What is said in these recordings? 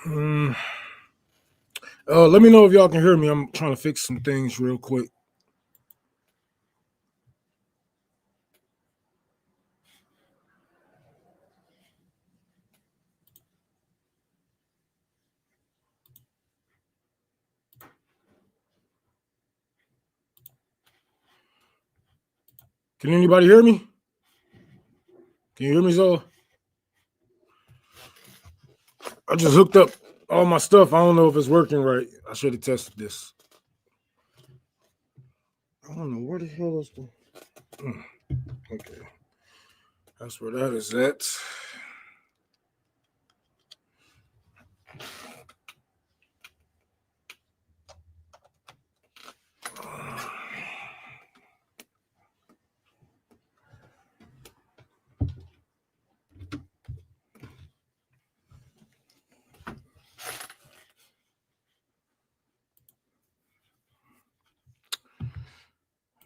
Mm, let me know if y'all can hear me. I'm trying to fix some things real quick. Can anybody hear me? Can you hear me, Zoe? I just hooked up all my stuff. I don't know if it's working right. I should have tested this. I don't know where the hell is the. Okay, that's where that is at.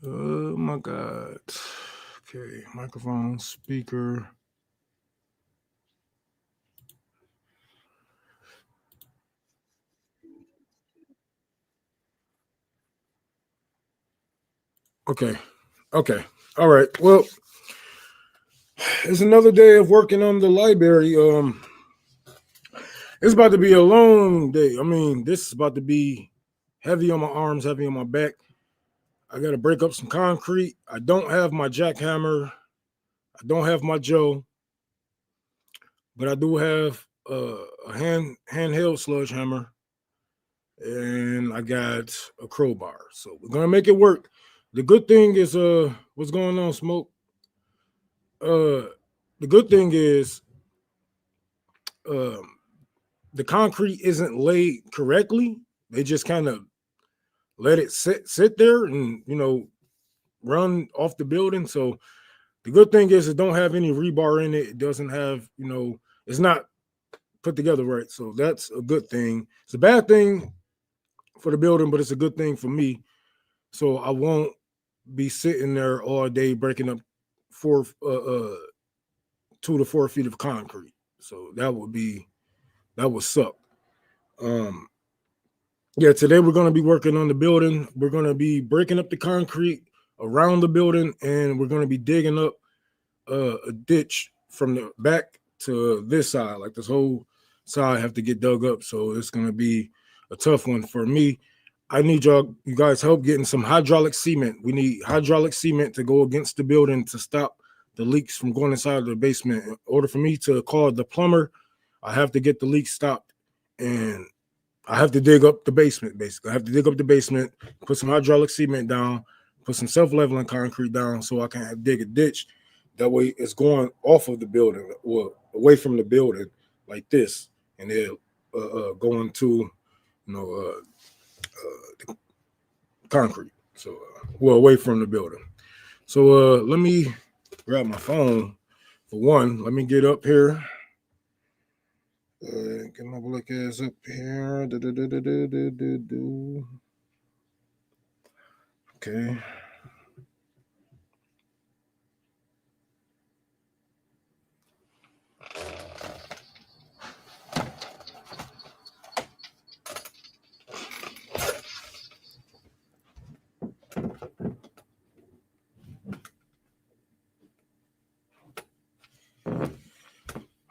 Oh my God. Okay, microphone, speaker. Okay, okay. All right. Well, it's another day of working on the library. It's about to be a long day. I mean, this is about to be heavy on my arms, heavy on my back. I got to break up some concrete. I don't have my jackhammer. I don't have my Joe, but I do have a handheld sledgehammer, and I got a crowbar. So we're gonna make it work. The good thing is, what's going on, Smoke? Uh, the good thing is, um, the concrete isn't laid correctly. They just kind of let it sit there and run off the building. So the good thing is it don't have any rebar in it. It doesn't have, it's not put together right. So that's a good thing. It's a bad thing for the building, but it's a good thing for me. So I won't be sitting there all day breaking up 2 to 4 feet of concrete. So that would suck. Um, yeah, today we're gonna be working on the building. We're gonna be breaking up the concrete around the building, and we're gonna be digging up a ditch from the back to this side. Like this whole side have to get dug up. So it's gonna be a tough one for me. I need you guys help getting some hydraulic cement. We need hydraulic cement to go against the building to stop the leaks from going inside of the basement. In order for me to call the plumber, I have to get the leak stopped, and I have to dig up the basement. Basically, I have to dig up the basement, put some hydraulic cement down, put some self-leveling concrete down, so I can dig a ditch. That way, it's going off of the building or away from the building like this, and then going to the concrete. So, well, away from the building. So, let me grab my phone for one. Let me get up here. Get my black ass up here. Okay.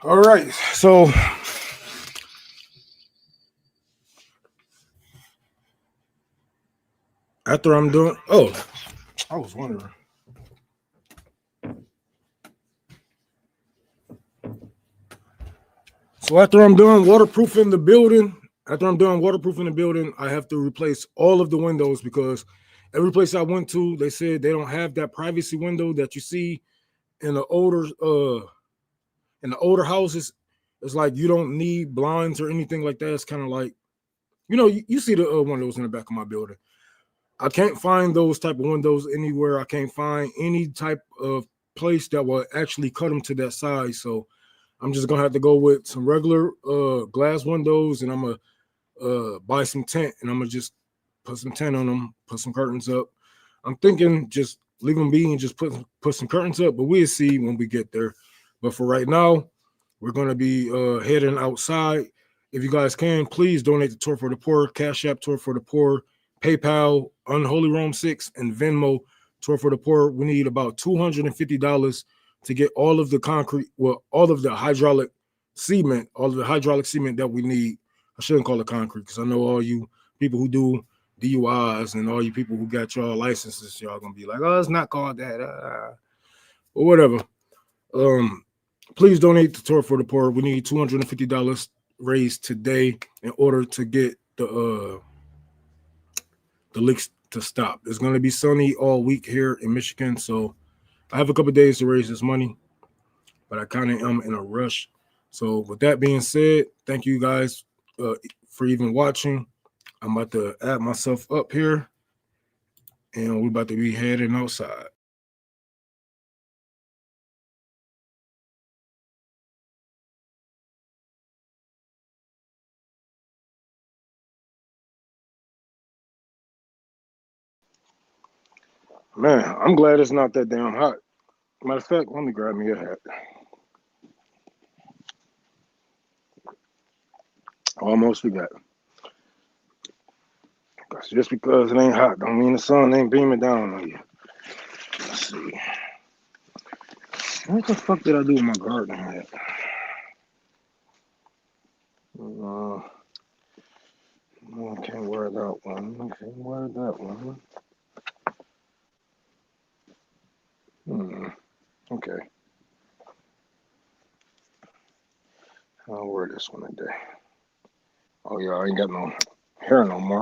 All right. So after I'm doing, I was wondering. So after I'm done waterproofing the building, I have to replace all of the windows because every place I went to, they said they don't have that privacy window that you see in the older houses. It's like you don't need blinds or anything like that. It's kind of like you see the windows in the back of my building. I can't find those type of windows anywhere. I can't find any type of place that will actually cut them to that size. So I'm just gonna have to go with some regular glass windows, and I'm gonna buy some tent, and I'm gonna just put some tent on them, put some curtains up. I'm thinking just leave them be and just put some curtains up, but we'll see when we get there. But for right now, we're gonna be heading outside, If you guys can, please donate to Tour for the Poor, Cash App Tour for the Poor, PayPal, Unholy Rome 6, and Venmo Tour for the Poor. We need about $250 to get all of the concrete, well, all of the hydraulic cement, that we need. I shouldn't call it concrete because I know all you people who do DUIs and all you people who got y'all licenses, y'all gonna be like, oh, it's not called that, or whatever. Please donate to Tour for the Poor. We need $250 raised today in order to get the leaks to stop. It's going to be sunny all week here in Michigan, so I have a couple days to raise this money, but I kind of am in a rush. So with that being said, thank you guys for even watching. I'm about to add myself up here, and we're about to be heading outside. Man, I'm glad it's not that damn hot. Matter of fact, let me grab me a hat. Almost forgot. Just because it ain't hot don't mean the sun ain't beaming down on you. Let's see. What the fuck did I do with my garden hat? No, I can't wear that one. Okay. I'll wear this one today. Oh yeah, I ain't got no hair no more.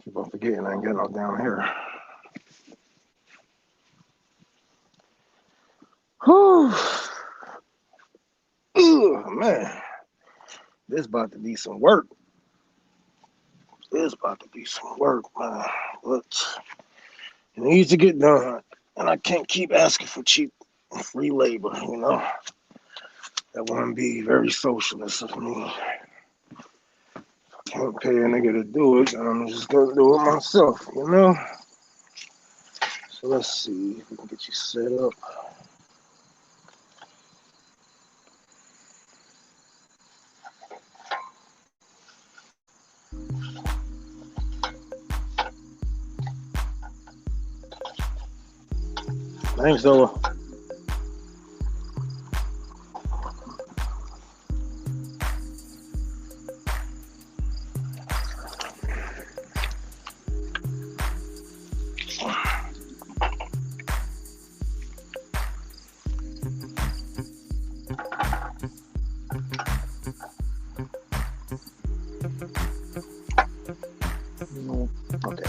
Keep on forgetting I ain't got no down here. Whew. Ugh, man. This about to be some work. Man. But it needs to get done. And I can't keep asking for cheap free labor, you know. That wouldn't be very socialist of me. I can't pay a nigga to do it, and I'm just gonna do it myself, you know. So let's see if we can get you set up. Thanks, Zola. Okay.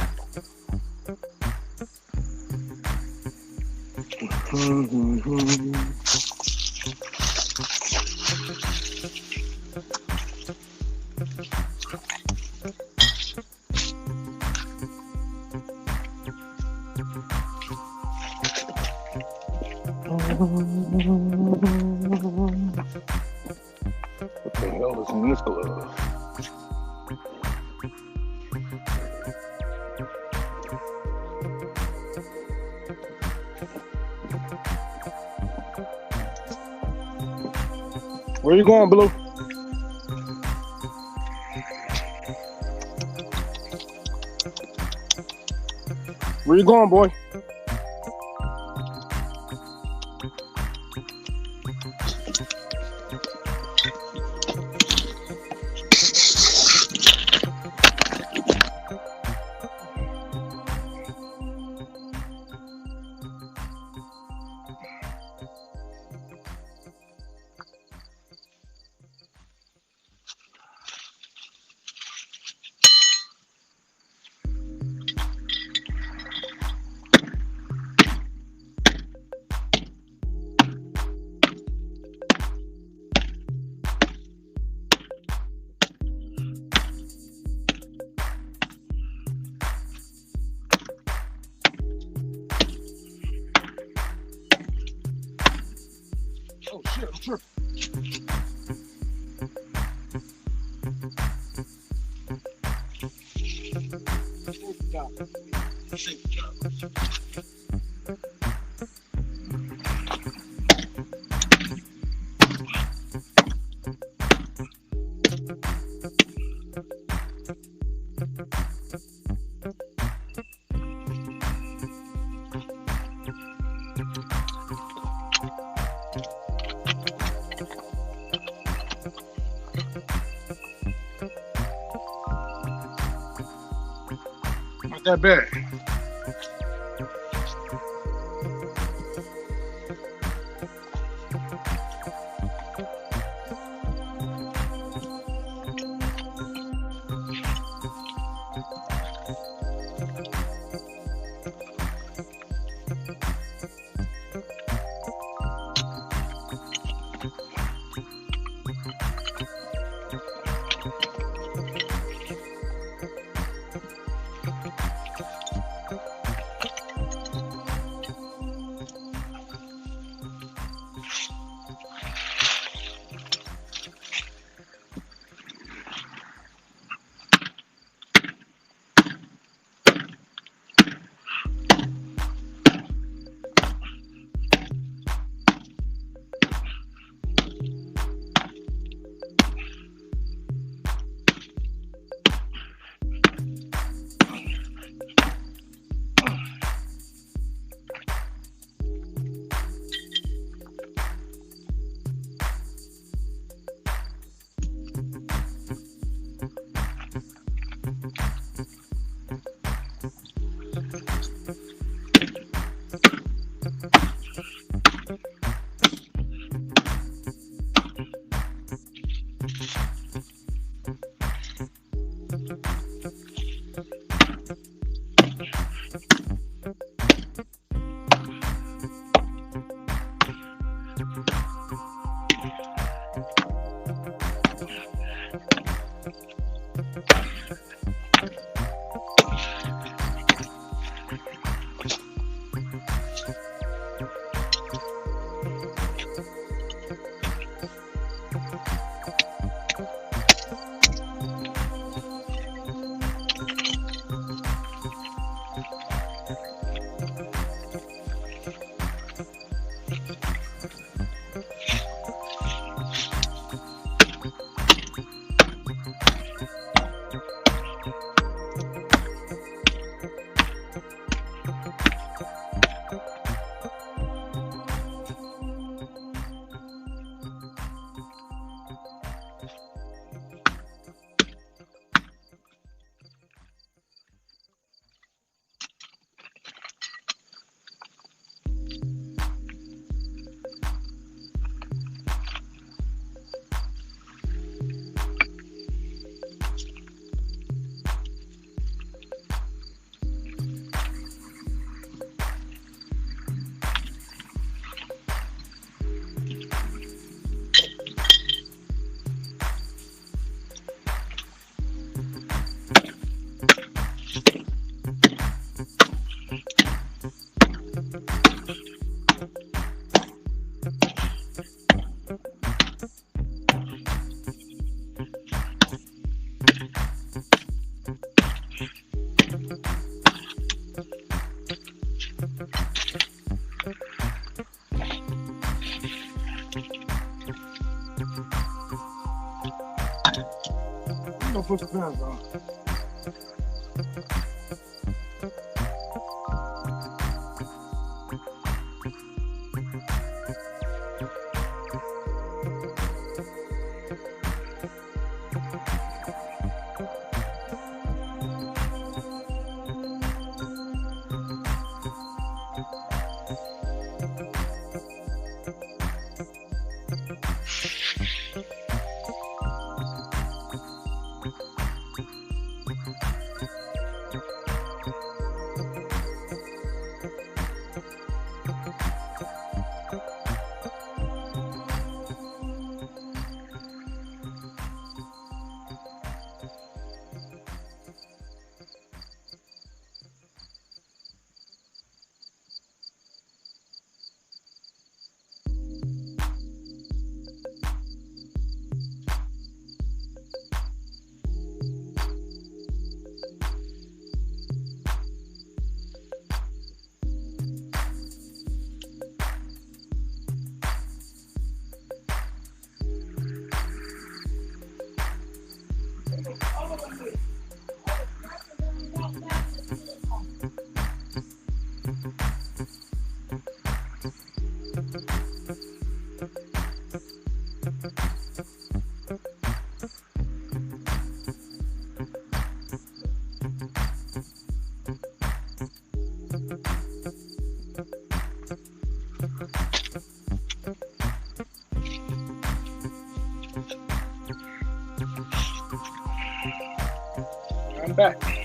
What the hell is in this glove? Where you going, Blue? Where you going, boy? Oh shit, I'm tripping. that bad. Put the pants on. back.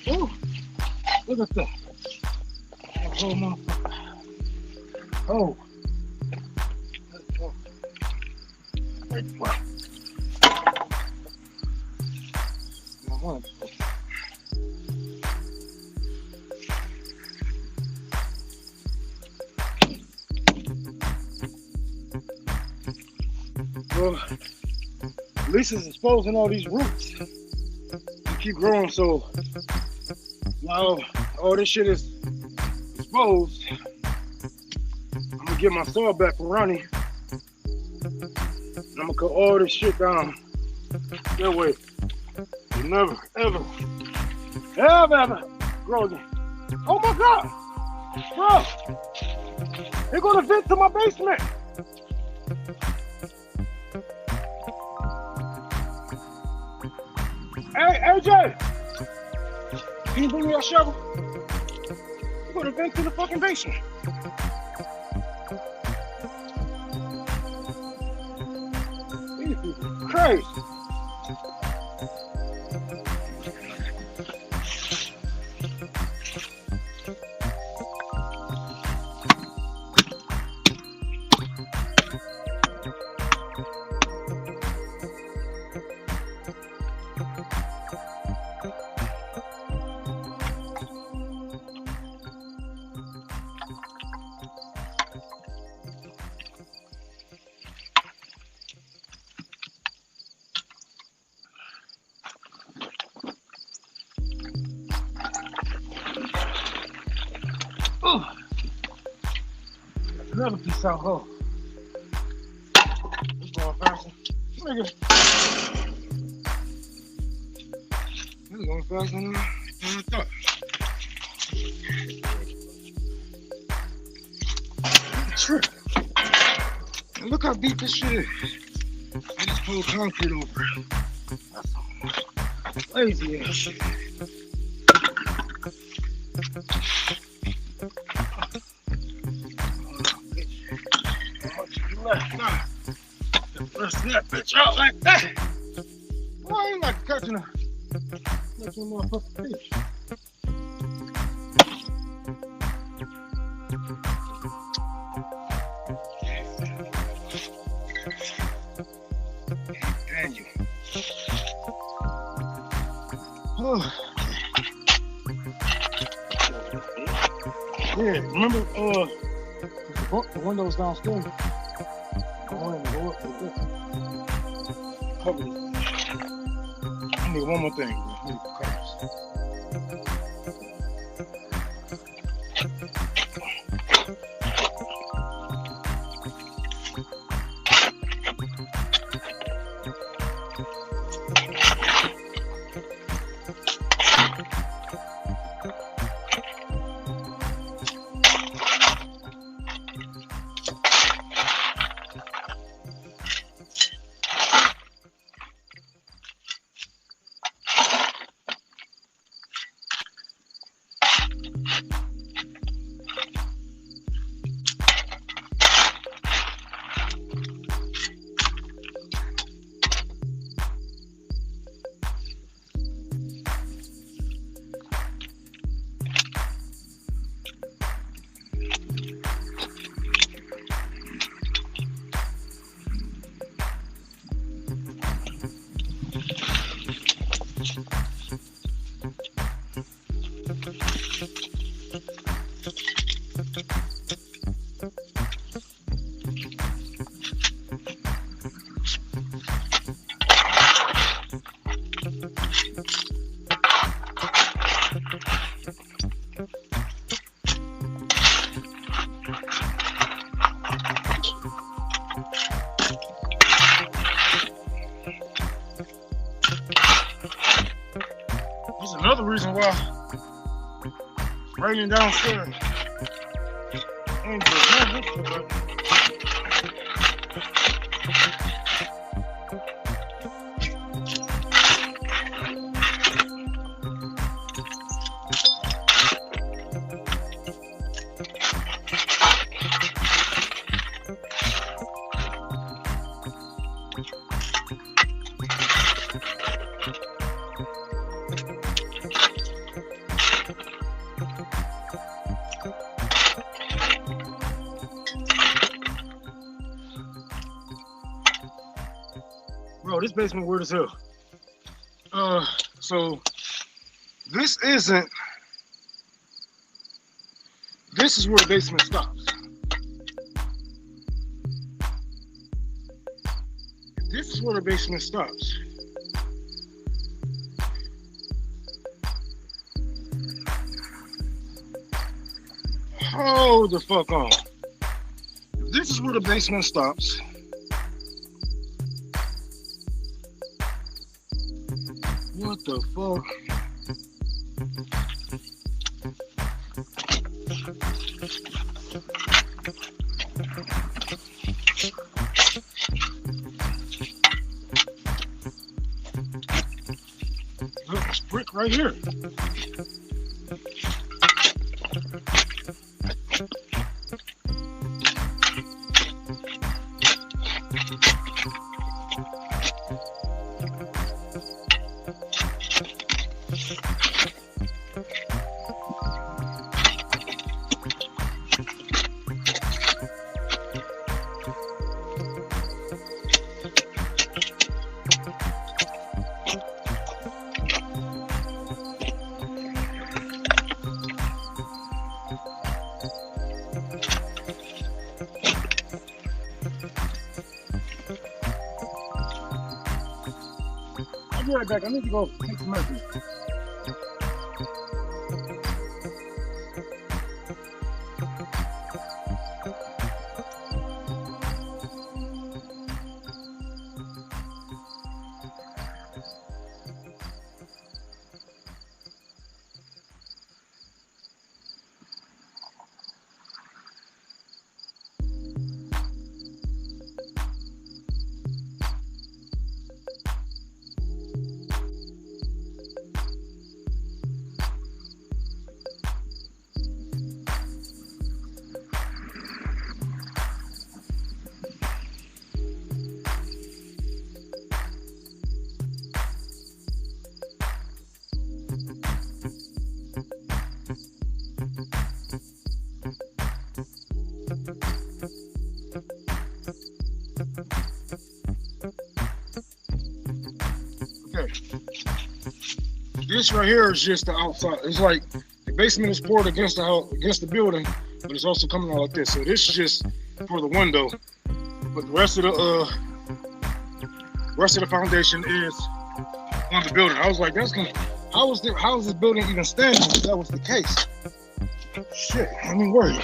Ooh, look at that. That whole motherfucker. Oh. Well, at least it's exposing all these roots. They keep growing, so while all this shit is exposed, I'm gonna get my soil back from running. I'm gonna cut all this shit down. That way, it never, ever grow again. Oh my God, bro, they're gonna vent to my basement. Hey, AJ, can you bring me a shovel? We're gonna vent to the fucking basement. These people are crazy. Another piece out hole. It's going faster. Nigga. It's going faster than I thought. Trip. And look how deep this shit is. I just poured concrete over it. That's lazy ass shit. that bitch out like that. Oh, I ain't like catching a motherfucking fish. Damn you. Oh. Yeah, remember the windows downstairs? I wanted to go up with this. Cover it. I need one more thing. I need the covers. This is another reason why it's raining downstairs. Ain't good. Bro, this basement weird as hell. So this is where the basement stops. This is where the basement stops. Hold the fuck on. This is where the basement stops. What the fuck? Look, this brick right here. I'll be right back. I need to go take some medicine. Okay. This right here is just the outside. It's like the basement is poured against the house, against the building, but it's also coming out like this. So this is just for the window, but the rest of the foundation is on the building. I was like, that's gonna. How is this building even standing if that was the case? Shit, I'm worried.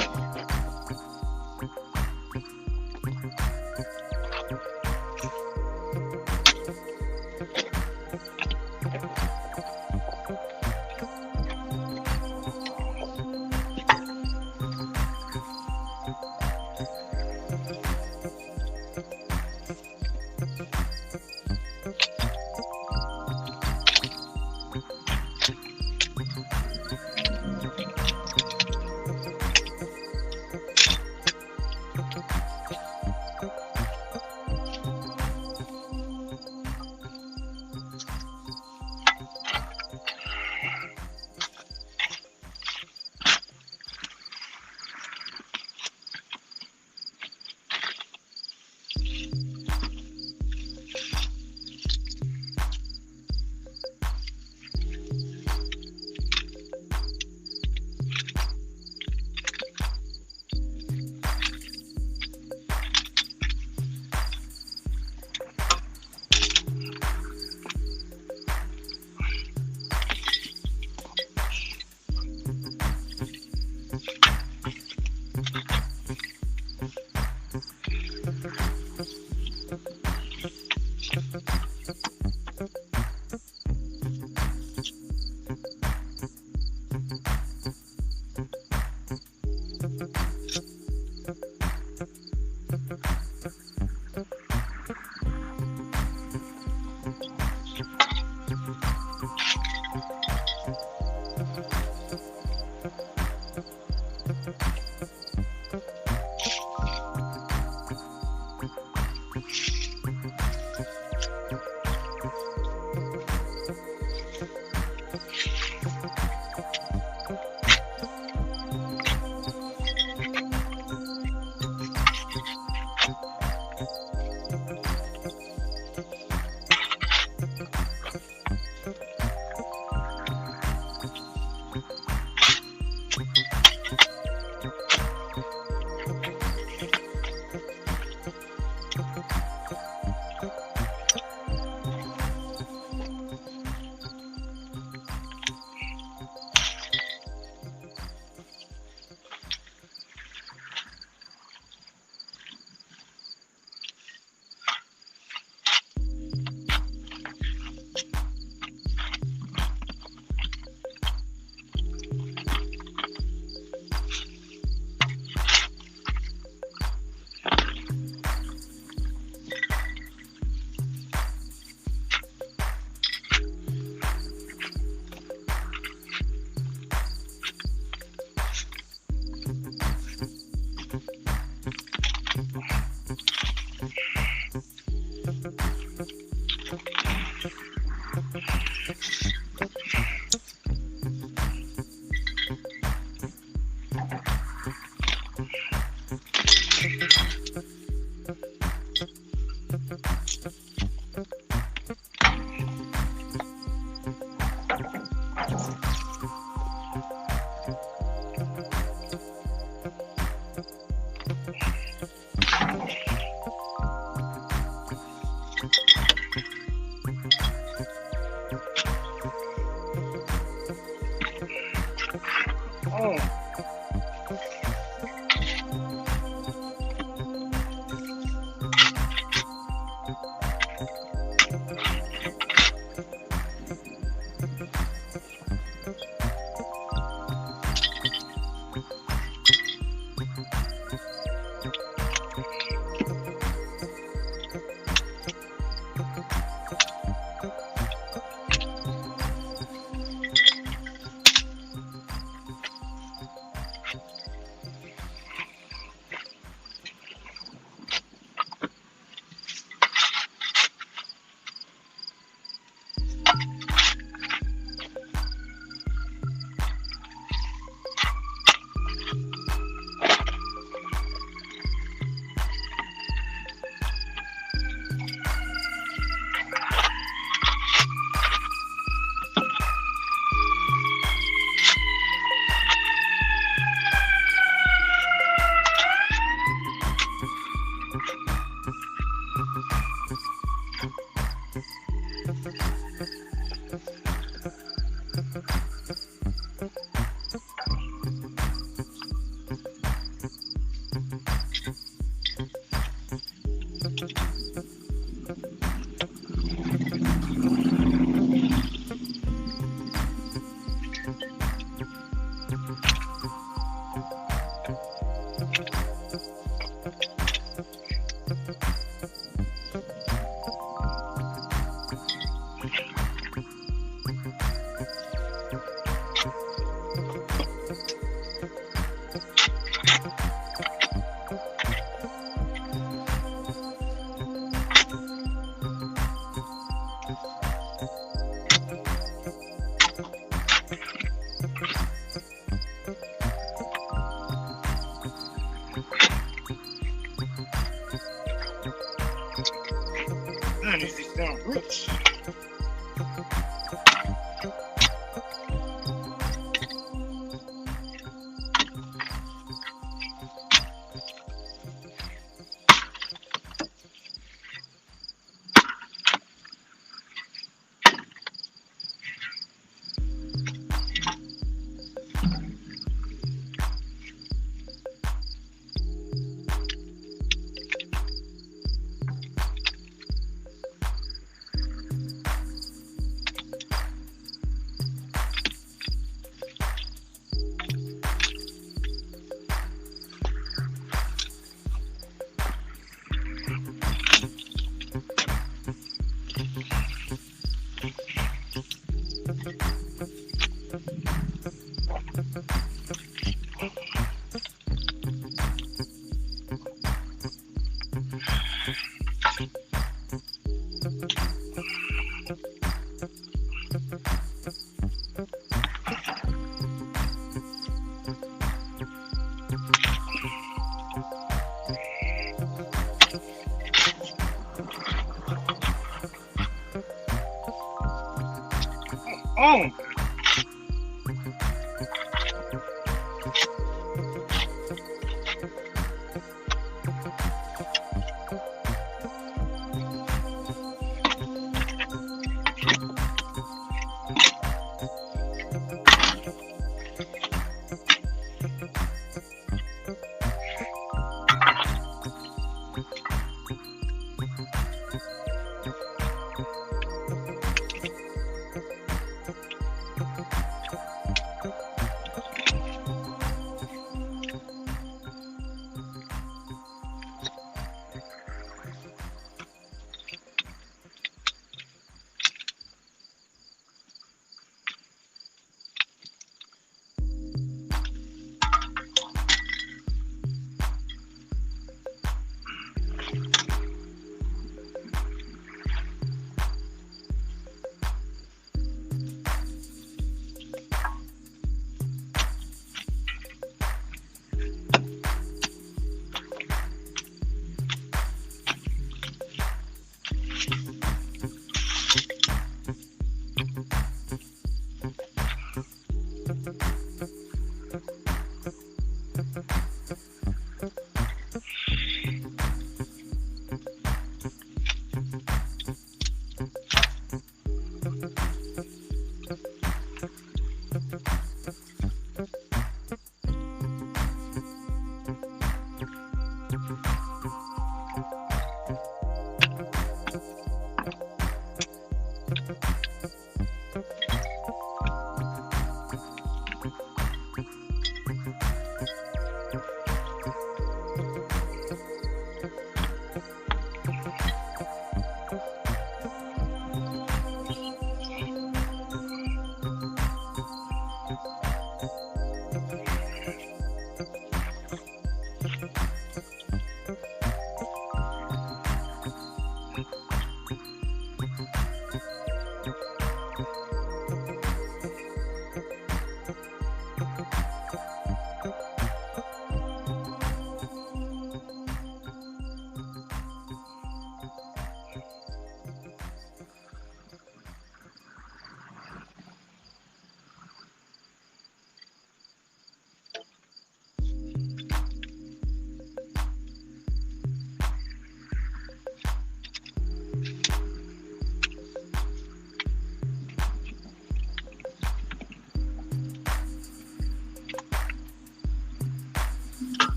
Oh.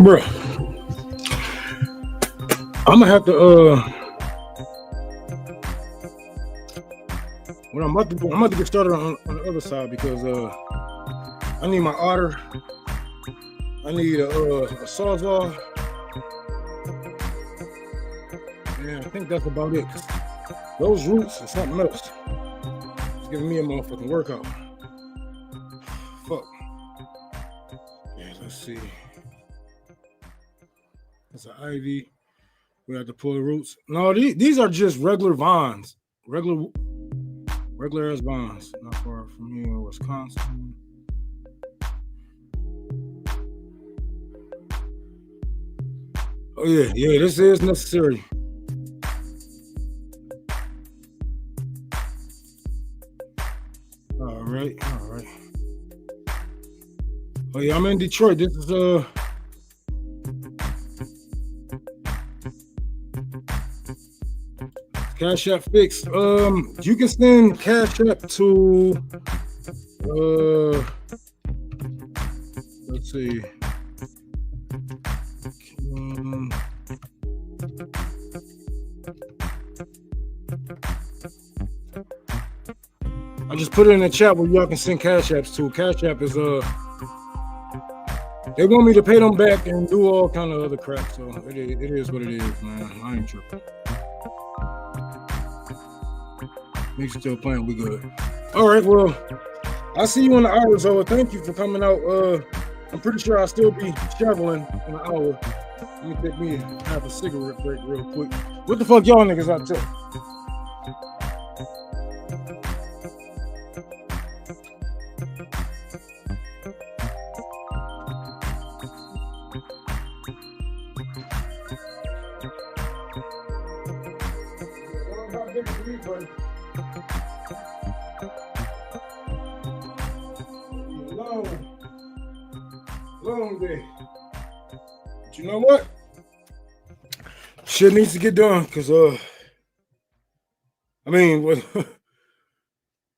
Bruh, I'm gonna have to what I'm about to do, I'm about to get started on the other side because I need my otter, I need a sawzall. Yeah, I think that's about it. Those roots is something else. It's giving me a motherfucking workout. Fuck. Yeah, let's see. That's an ivy. We have to pull the roots. No, these are just regular vines. Regular ass vines. Not far from here in Wisconsin. Oh yeah, this is necessary. All right. Oh yeah, I'm in Detroit. This is Cash App Fix. You can send Cash App to let's see. I just put it in the chat where y'all can send Cash Apps to. Cash App is they want me to pay them back and do all kind of other crap, so it is what it is, man. I ain't tripping. Niggas still playing, we good. All right, well, I'll see you in the hour, so thank you for coming out. I'm pretty sure I'll still be shoveling in an hour. Let me take me half a cigarette break real quick. What the fuck y'all niggas out there? Long day. But you know what? Shit needs to get done because I mean,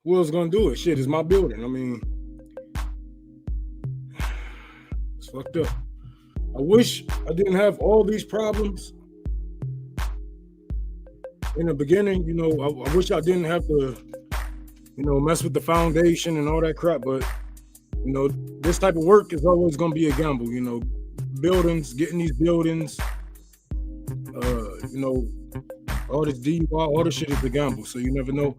who else gonna do it? Shit, it's my building. I mean, it's fucked up. I wish I didn't have all these problems in the beginning. You know, I wish I didn't have to, you know, mess with the foundation and all that crap. But you know, this type of work is always gonna be a gamble. You know, buildings, getting these buildings, you know, all this DUI, all this shit is a gamble. So you never know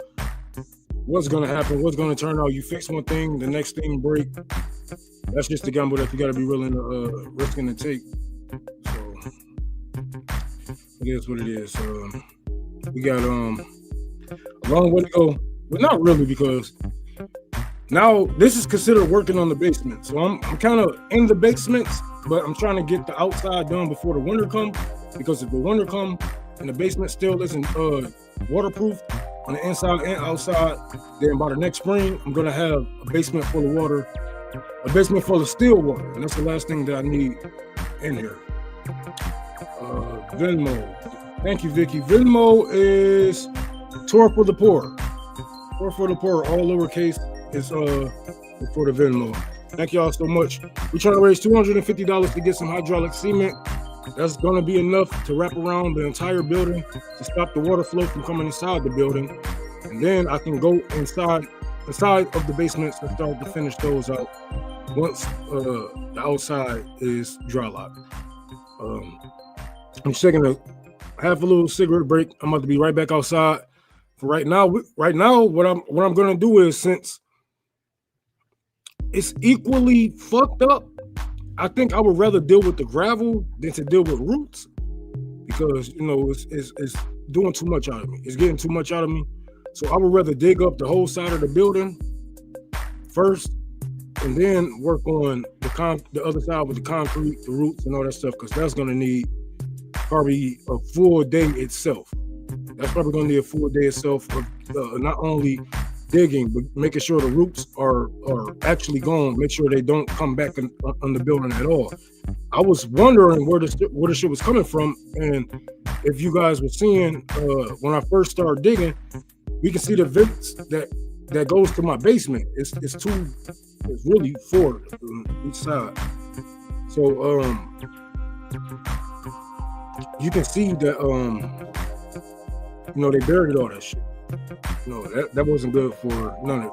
what's gonna happen, what's gonna turn out. You fix one thing, the next thing break. That's just the gamble that you gotta be willing to risking to take. So it is what it is. We got a long way to go, but not really, because now this is considered working on the basement. So I'm kind of in the basements, but I'm trying to get the outside done before the winter comes, because if the winter comes and the basement still isn't waterproof on the inside and outside, then by the next spring I'm gonna have a basement full of water, a basement full of still water, and that's the last thing that I need in here. Venmo, thank you, Vicky. Venmo is Tour for the Poor. Tour for the Poor, all lowercase, is for the Venmo. Thank y'all so much. We're trying to raise $250 to get some hydraulic cement. That's going to be enough to wrap around the entire building to stop the water flow from coming inside the building. And then I can go inside of the basements and start to finish those out once the outside is dry locked. I'm just taking a little cigarette break. I'm about to be right back outside. For right now, what I'm going to do is, since it's equally fucked up, I think I would rather deal with the gravel than to deal with roots, because you know it's doing too much out of me. It's getting too much out of me. So I would rather dig up the whole side of the building first, and then work on the other side with the concrete, the roots, and all that stuff, because that's gonna need probably a full day itself. That's probably gonna need a full day itself of not only digging, but making sure the roots are actually gone. Make sure they don't come back on the building at all. I was wondering where the shit was coming from, and if you guys were seeing when I first started digging, we can see the vents that goes to my basement. It's really four each side. So you can see that they buried all that shit. No, that wasn't good for none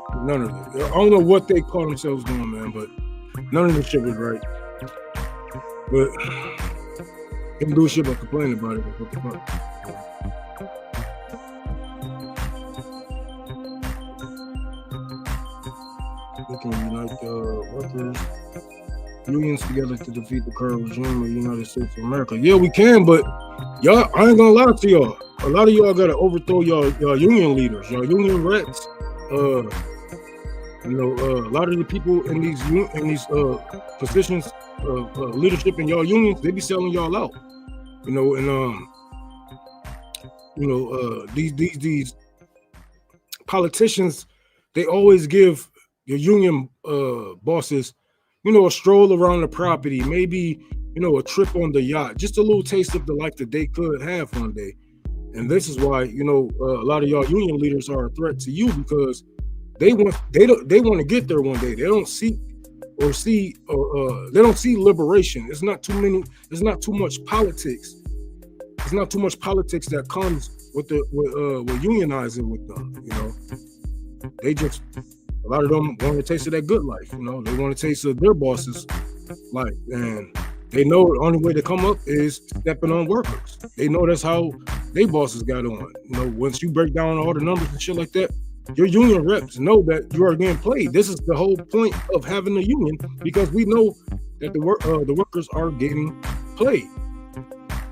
of it. I don't know what they call themselves doing, man, but none of this shit was right. But they can do shit but complain about it. What the fuck? We can unite workers, unions together to defeat the current regime of the United States of America. Yeah, we can, but y'all, I ain't gonna lie to y'all. A lot of y'all gotta overthrow y'all union leaders, y'all union reps. A lot of the people in these positions of leadership in y'all unions, they be selling y'all out. These politicians, they always give your union bosses, a stroll around the property, maybe a trip on the yacht, just a little taste of the life that they could have one day. And this is why a lot of y'all union leaders are a threat to you, because they want to get there one day. They don't see liberation. It's not too much politics. It's not too much politics that comes with unionizing with them. A lot of them want to taste of that good life. They want to taste of their boss's life, and they know the only way to come up is stepping on workers. They know that's how they bosses got on. Once you break down all the numbers and shit like that, your union reps know that you are getting played. This is the whole point of having a union, because we know that the workers are getting played.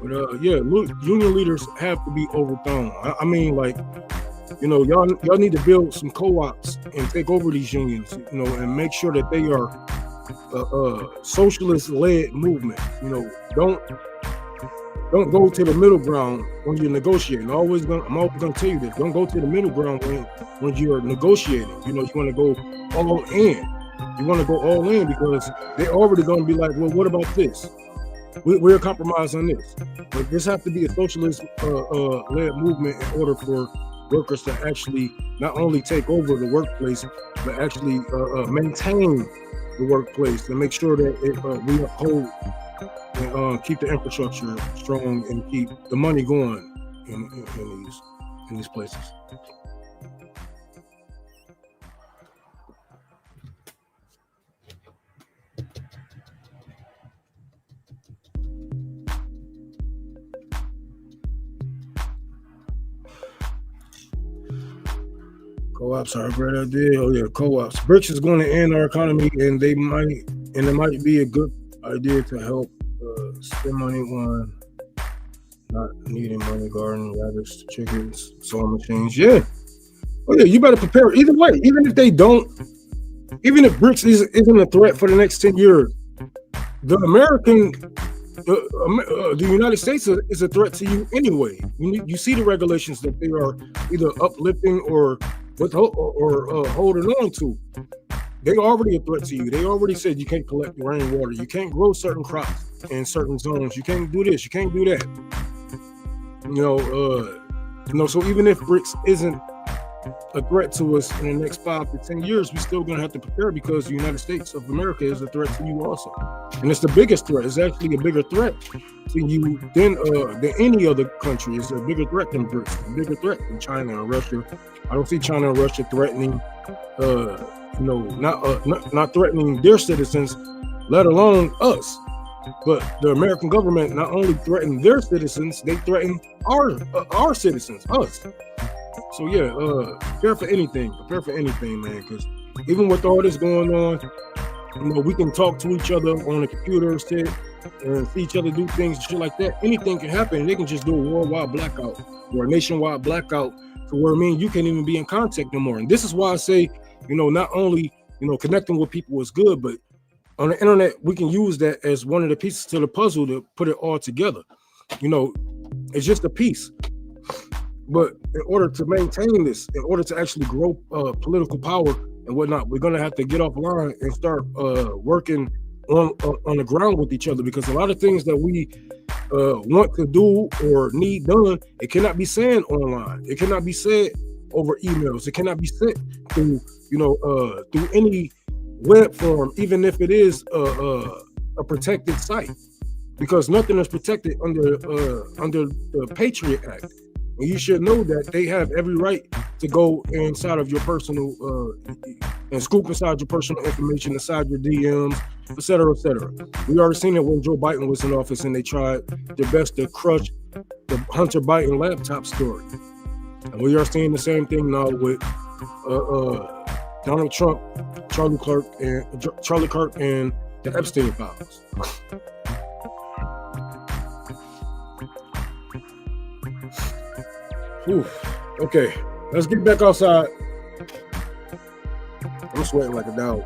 But union leaders have to be overthrown. I mean, y'all need to build some co-ops and take over these unions, and make sure that they are a socialist-led movement. Don't go to the middle ground when you're negotiating. I'm always gonna tell you this: don't go to the middle ground when you're negotiating. You want to go all in. You want to go all in because they're already gonna be like, well, what about this? We're compromise on this. But this has to be a socialist-led movement in order for workers to actually not only take over the workplace, but actually maintain the workplace and make sure that we uphold and keep the infrastructure strong and keep the money going in these places. Co-ops are a great idea. Oh yeah, co-ops. BRICS is going to end our economy, and it might be a good idea to help spend money on not needing money, garden, rabbits, chickens, sewing machines. Yeah. Oh yeah, you better prepare. Either way, even if BRICS isn't a threat for the next 10 years, the United States is a threat to you anyway. You see the regulations that they are either uplifting or holding on to. They already a threat to you. They already said you can't collect rainwater. You can't grow certain crops in certain zones. You can't do this. You can't do that. So even if BRICS isn't a threat to us in the next 5 to 10 years, we're still going to have to prepare, because the United States of America is a threat to you also. And it's the biggest threat. It's actually a bigger threat to you than any other country. It's a bigger threat than BRICS, a bigger threat than China and Russia. I don't see China and Russia threatening, not threatening their citizens, let alone us. But the American government not only threaten their citizens, they threaten our citizens, us. So yeah, prepare for anything, man. Because even with all this going on, we can talk to each other on the computer, sit and see each other do things and shit like that. Anything can happen. They can just do a worldwide blackout or a nationwide blackout, to where you can't even be in contact no more. And this is why I say, not only connecting with people is good, but on the internet we can use that as one of the pieces to the puzzle to put it all together. It's just a piece. But in order to maintain this, in order to actually grow political power and whatnot, we're gonna have to get offline and start working on the ground with each other, because a lot of things that we want to do or need done, it cannot be said online. It cannot be said over emails. It cannot be sent through through any web form, even if it is a protected site. because nothing is protected under the Patriot Act. And you should know that they have every right to go inside of your personal and scoop inside your personal information, inside your DMs, et cetera, et cetera. We already seen it when Joe Biden was in office and they tried their best to crush the Hunter Biden laptop story. And we are seeing the same thing now with Donald Trump, Charlie Kirk, and the Epstein files. Whew. Okay, let's get back outside. I'm sweating like a dog.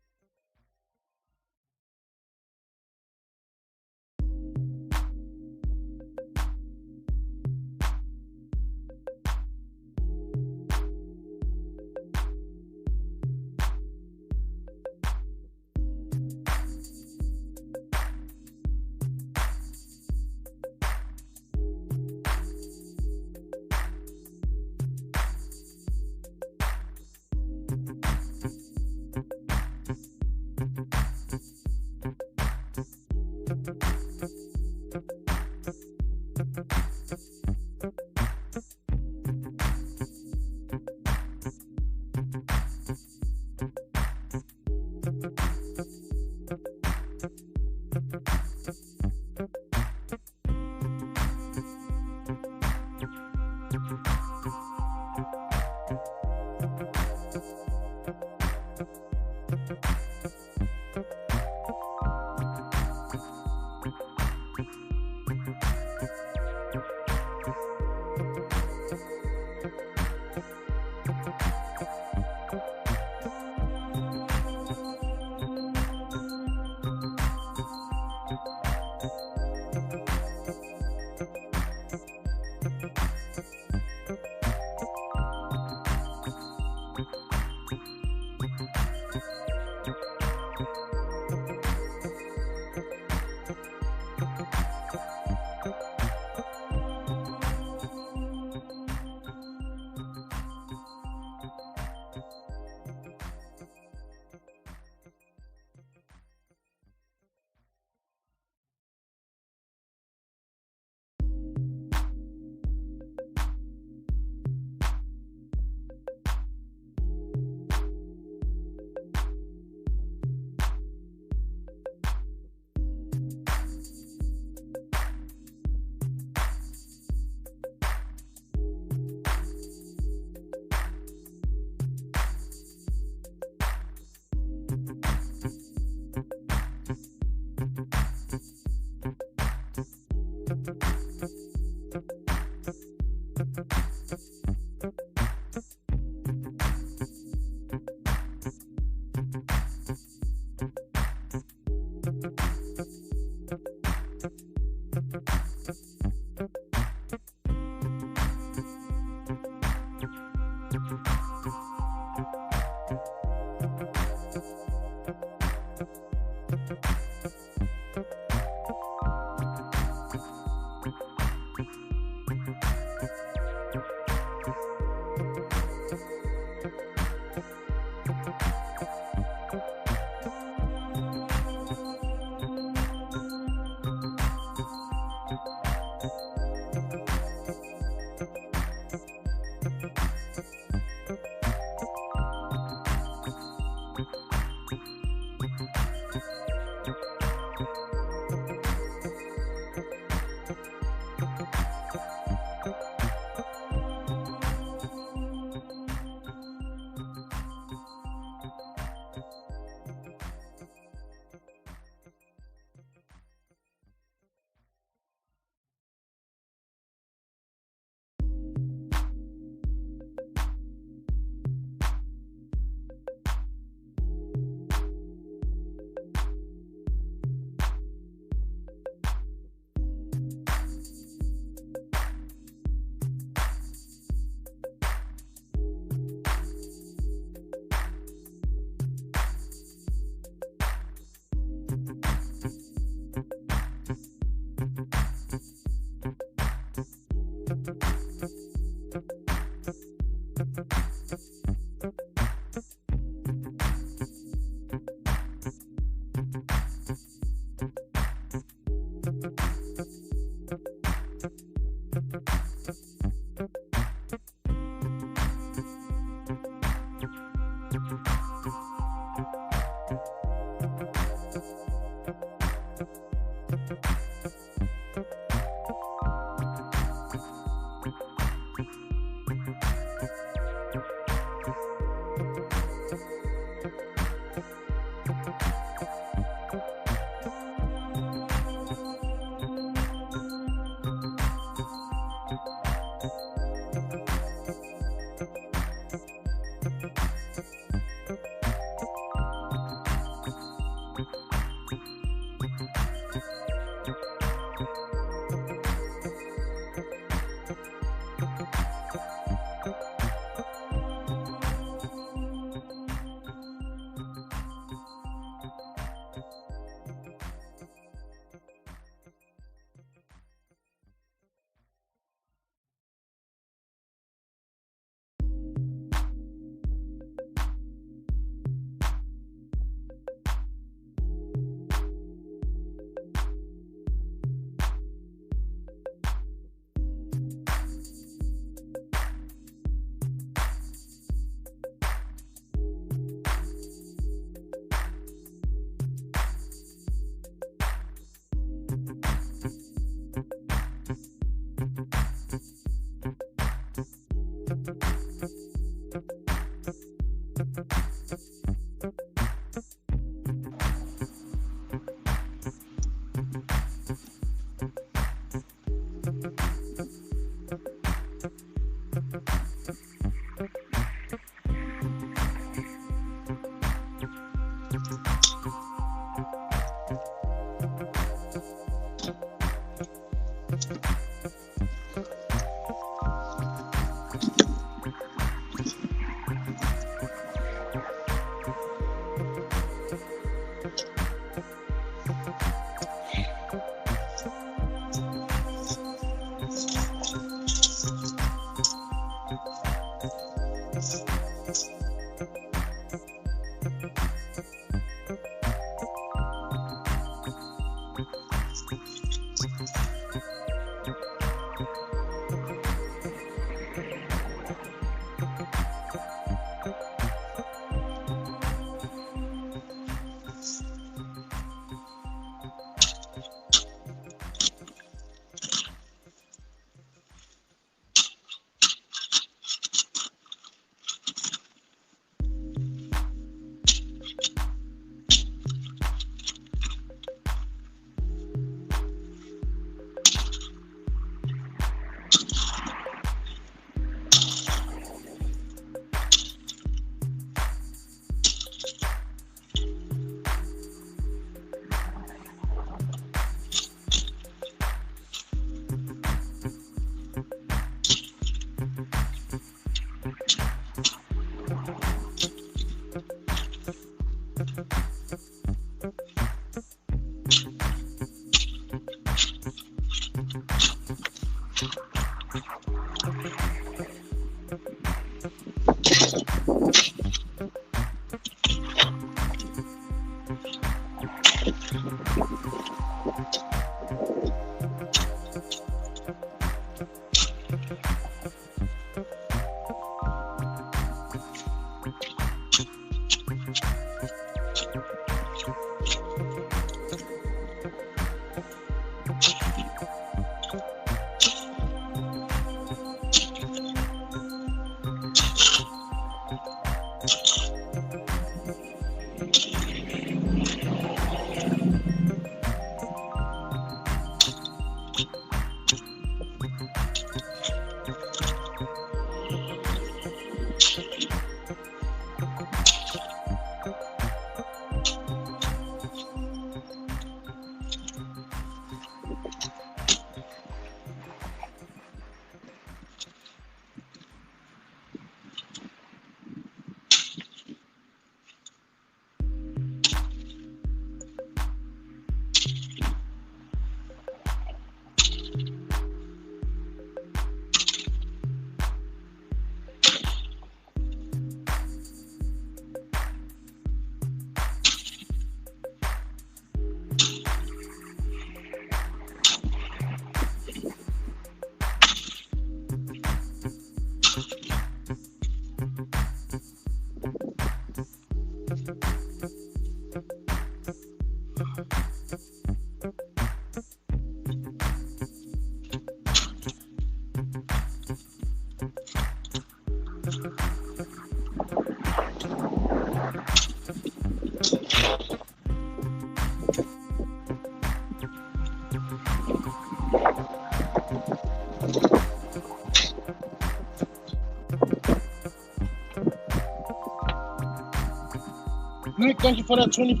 Nick, thank you for that $25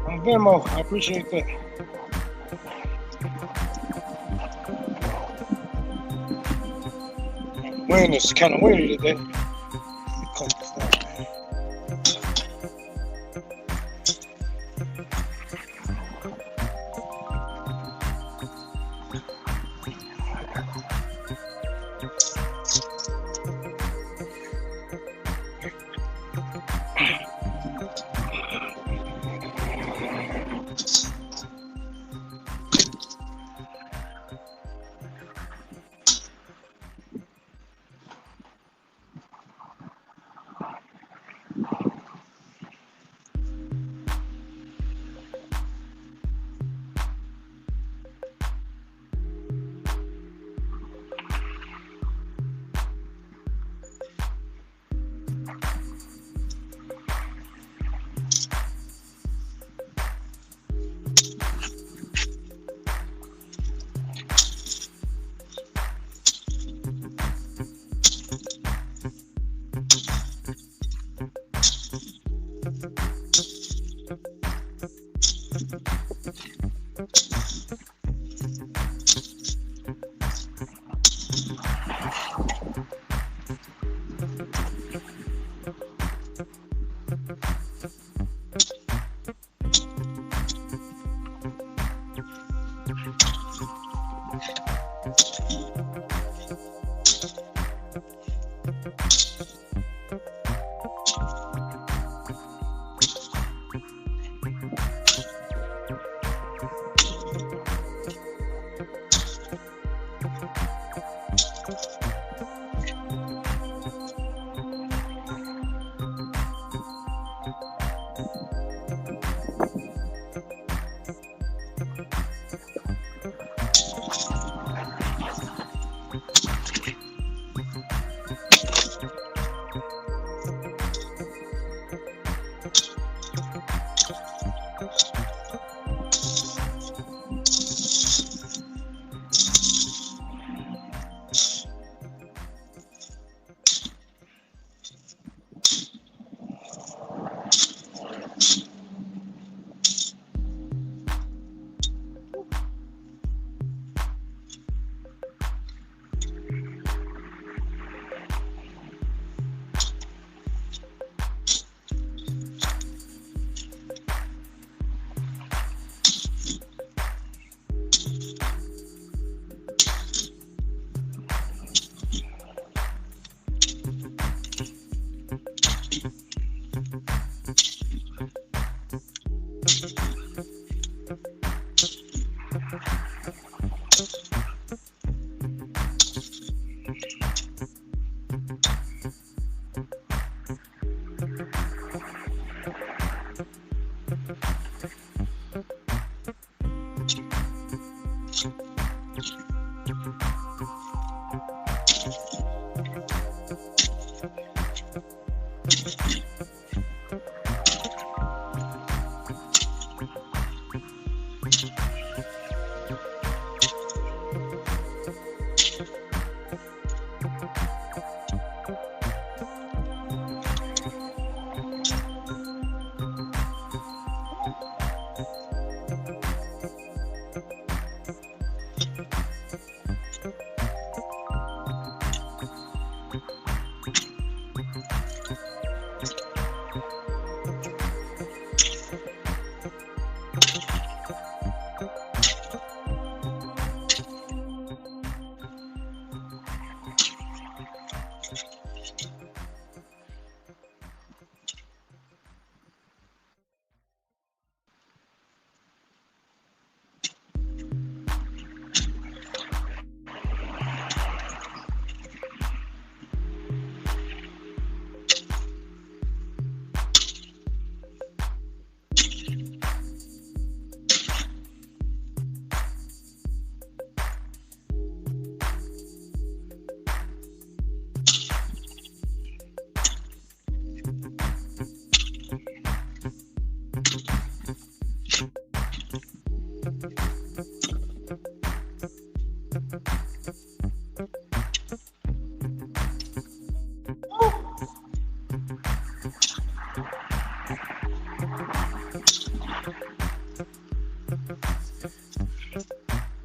on Venmo. I appreciate that. Wind is kind of windy today.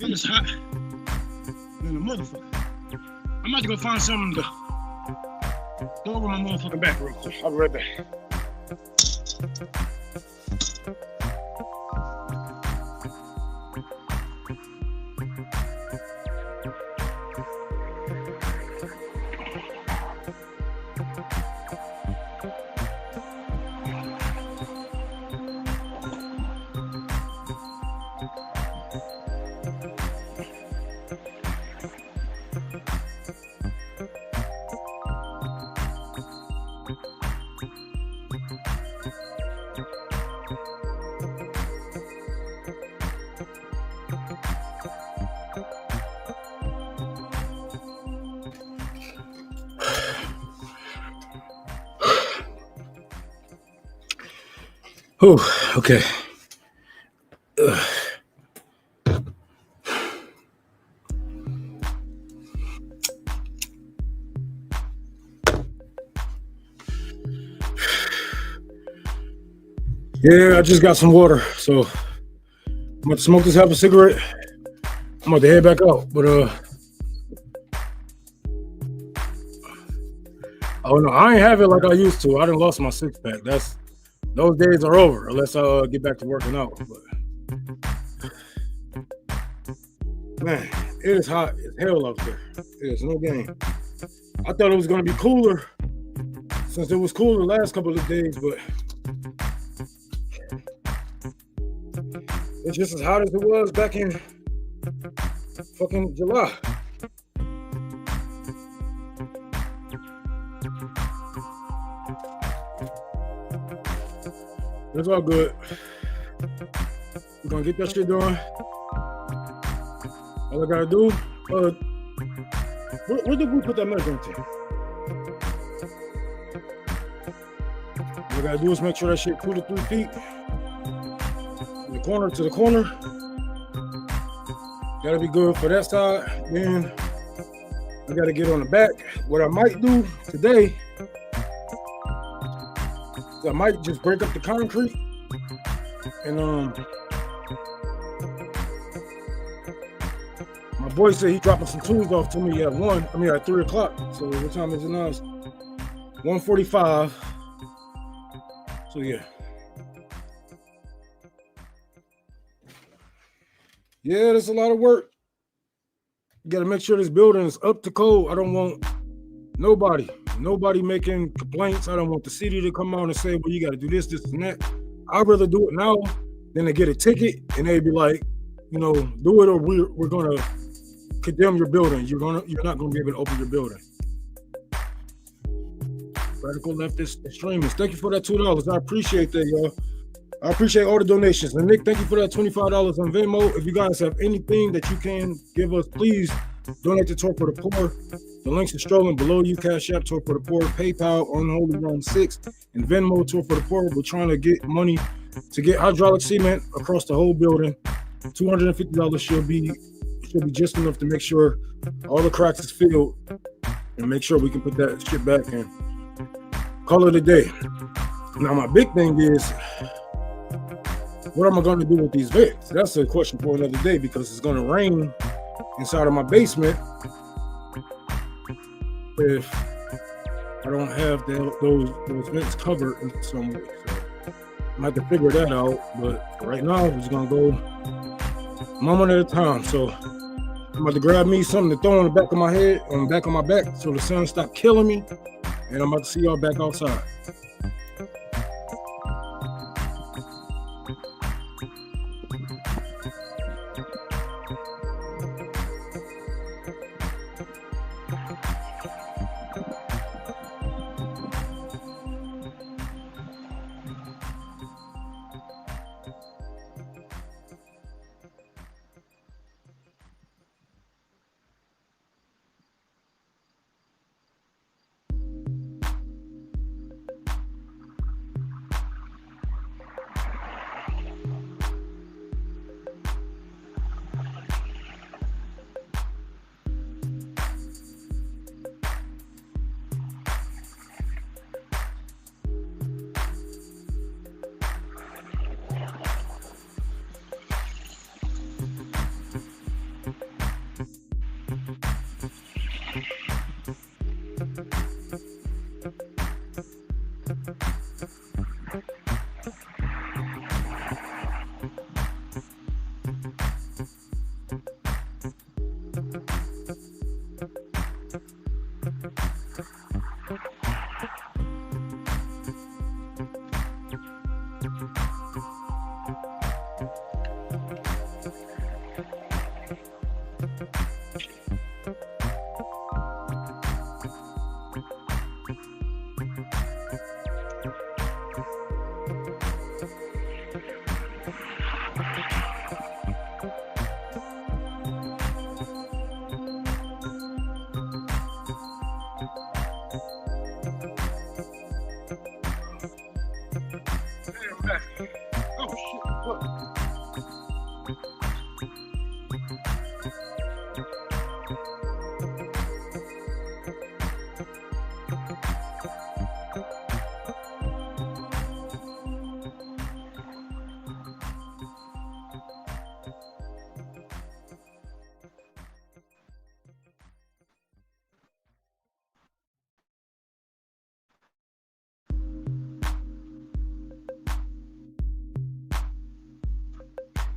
It's hot than a motherfucker. I'm about to go find something to go over my motherfucking back real quick. I'll be right back. Oh, okay. Yeah, I just got some water, so I'm about to smoke this half a cigarette. I'm about to head back out, but oh no, I ain't have it like I used to. I done lost my six pack. Those days are over unless I get back to working out. But man, it is hot as hell out there. It is no game. I thought it was gonna be cooler since it was cooler the last couple of days, but it's just as hot as it was back in fucking July. It's all good. We're gonna get that shit done. All I gotta do, where did we put that measuring tape? All I gotta do is make sure that shit 2 to 3 feet. From the corner to the corner. That'll be good for that side. Then I gotta get on the back. What I might do today, I might just break up the concrete and my boy said he dropping some tools off to me at 3 o'clock. So what time is it now? It's 1:45. So yeah. Yeah, there's a lot of work. You gotta make sure this building is up to code. I don't want nobody making complaints. I don't want the city to come out and say, well, you got to do this, and that. I'd rather do it now than to get a ticket and they'd be like, do it or we're going to condemn your building. You're not going to be able to open your building. Radical leftist extremists. Thank you for that $2. I appreciate that, y'all. I appreciate all the donations. And Nick, thank you for that $25 on Venmo. If you guys have anything that you can give us, please donate to Talk for the Poor. The links are strolling below you. Cash App, Talk for the Poor, PayPal, Unholy Run 6, and Venmo, Talk for the Poor. We're trying to get money to get hydraulic cement across the whole building. $250 should be just enough to make sure all the cracks is filled and make sure we can put that shit back and call it a day. Now, my big thing is, what am I going to do with these vents? That's a question for another day, because it's going to rain inside of my basement if I don't have those vents covered in some way. So I have to figure that out. But right now, I'm just going to go moment at a time. So I'm about to grab me something to throw on the back of my head, on the back of my back, so the sun stop killing me. And I'm about to see y'all back outside.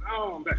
Now I'm back.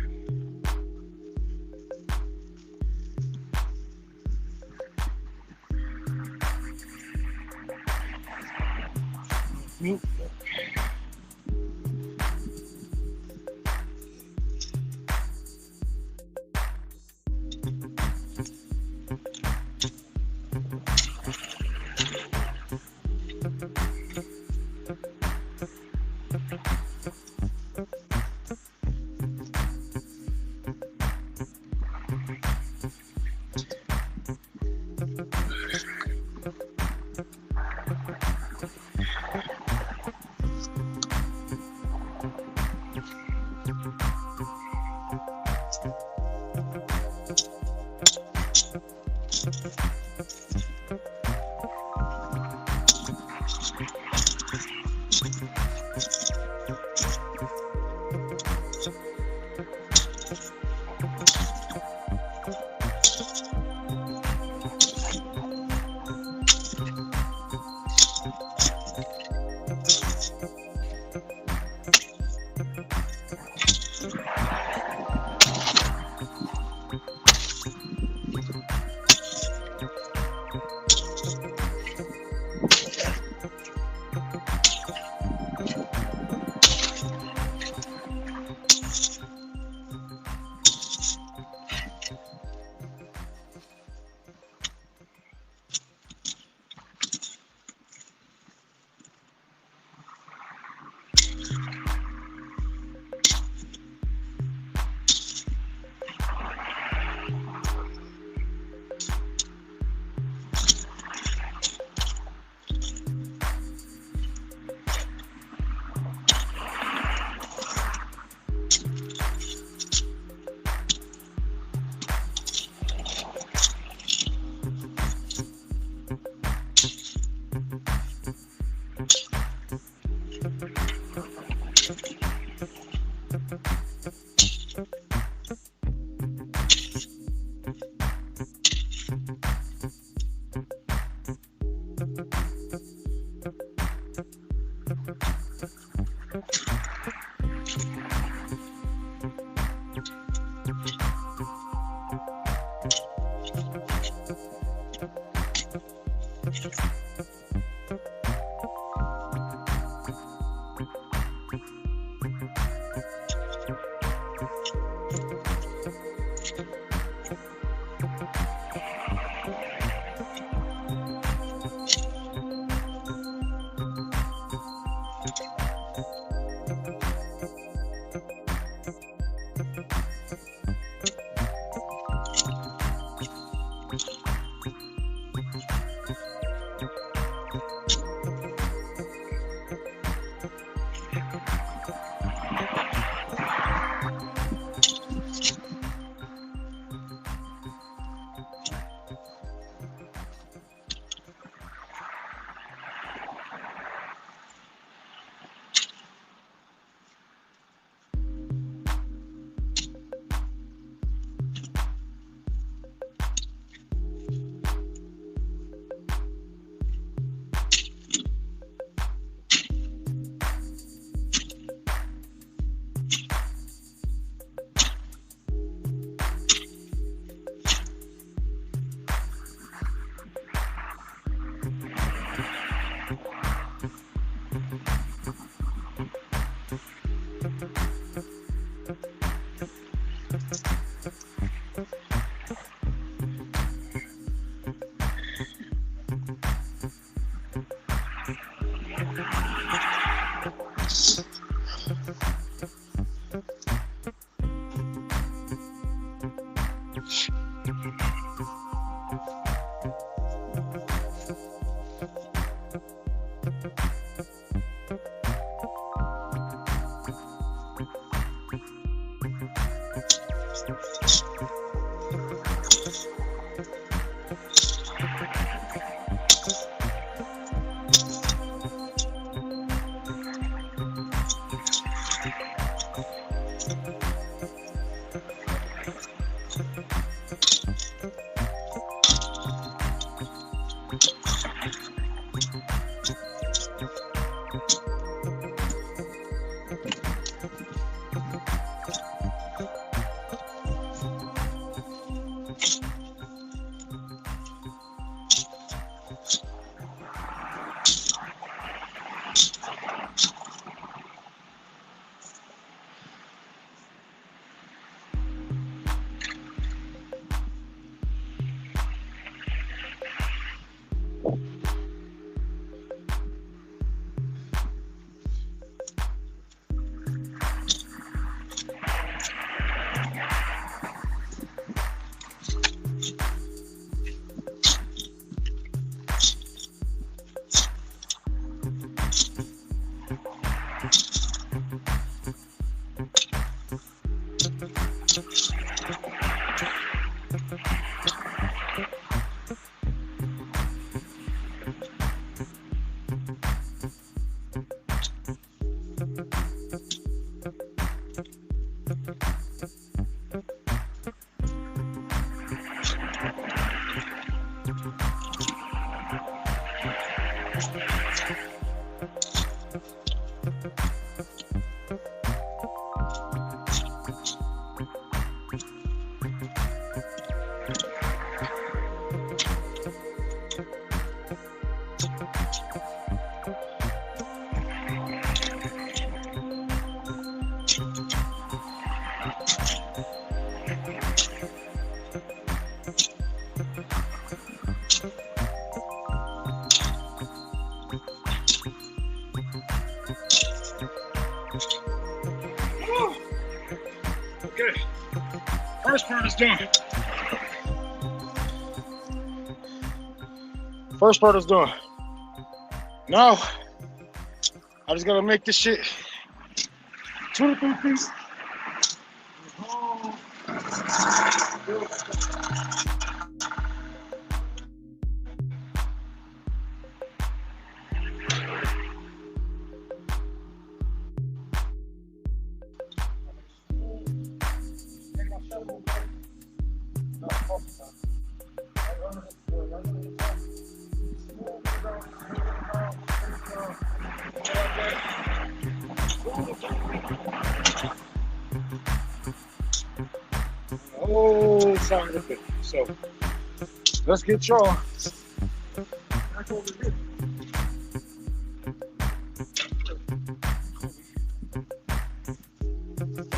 Okay, first part is done. First part is done. Now, I just gotta make this shit 23 feet. Oh, sound of it. So let's get y'all back over here.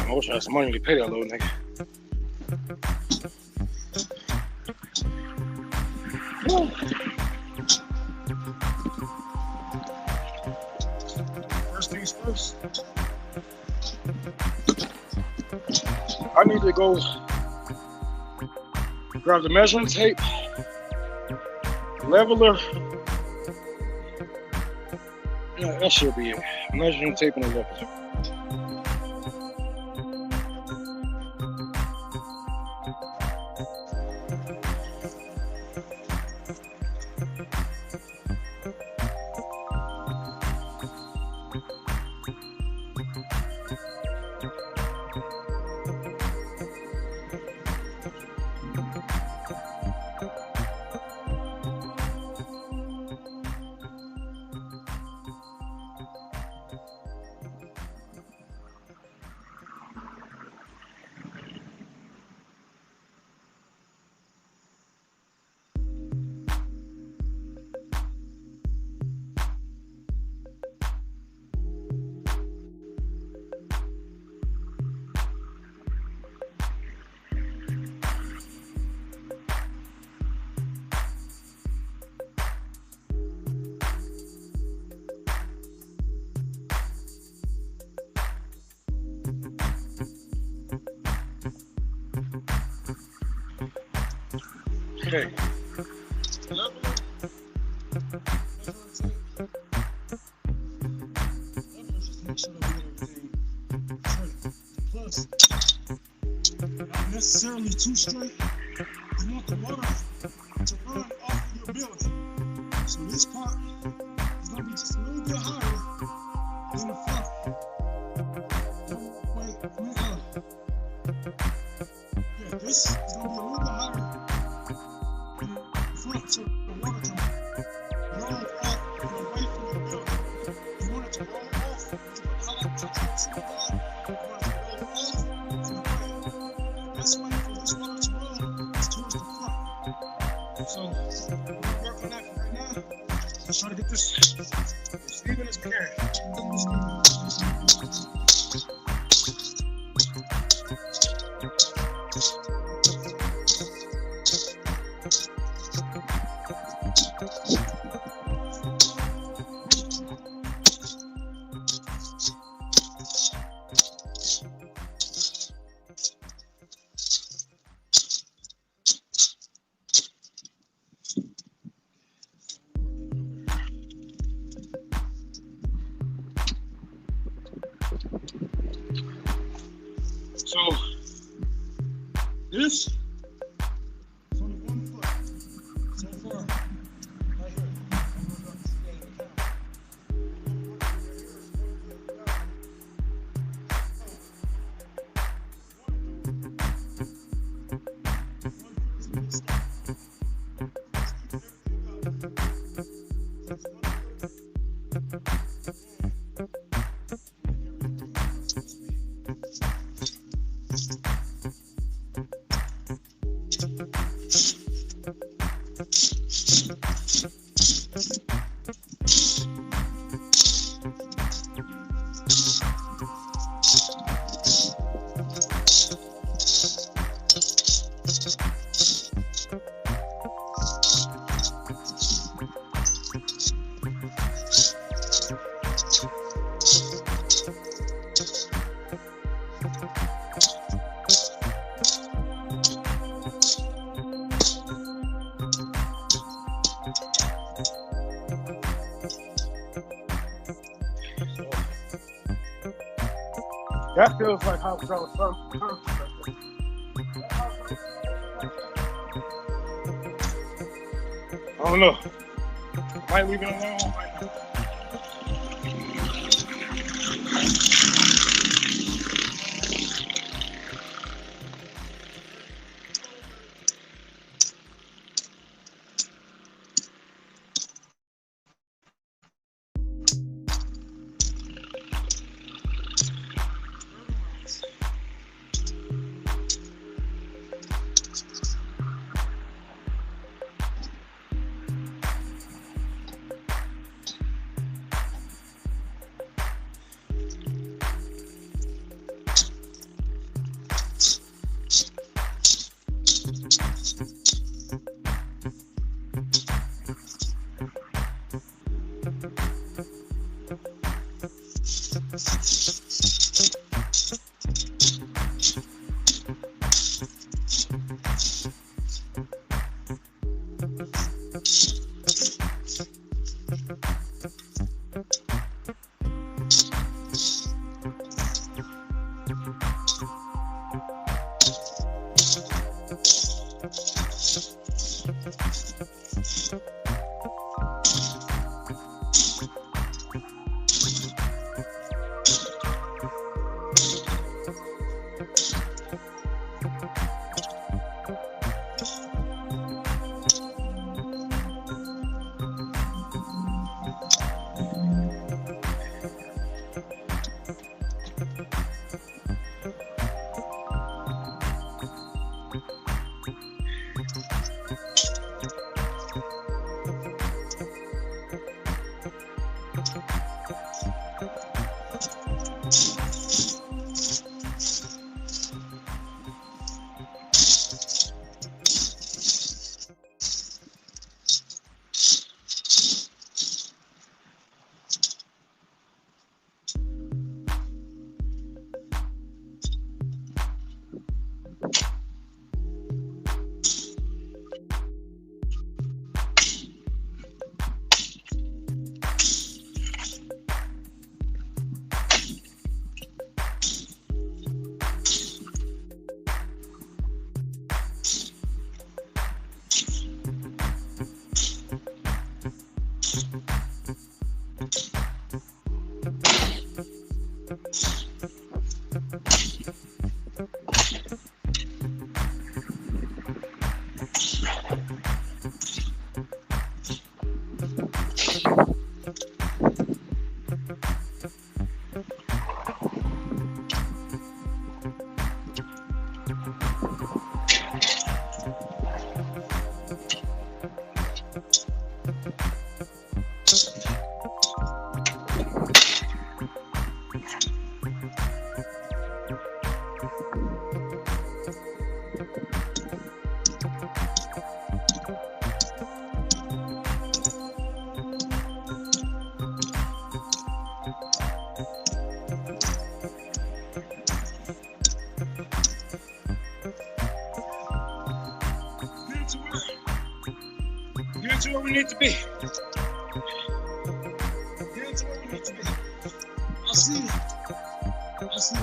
I wish I had some money to pay that little nigga. Woo. First things first, I need to go grab the measuring tape, leveler. Yeah, that should be it. Measuring tape and a leveler. Okay. Level it. Just make sure that we get everything straight. Plus, not necessarily too straight. You want the water to run off of your building. So this part is going to be just a little bit higher than the front. Wait, yeah, this is going to be a little bit higher than the front, so the water can roll off and away from your building. You want it to roll off. You want it to roll off and away. The best way for this water to roll is towards the front. So we're working that right now. Let's try to get this as even as we can. So this is only 1 foot so far, right here. That feels like how it was from. I don't know. Might leave it alone right now. Get to where we need to be. Get to where we need to be. I'll see you. I'll see you.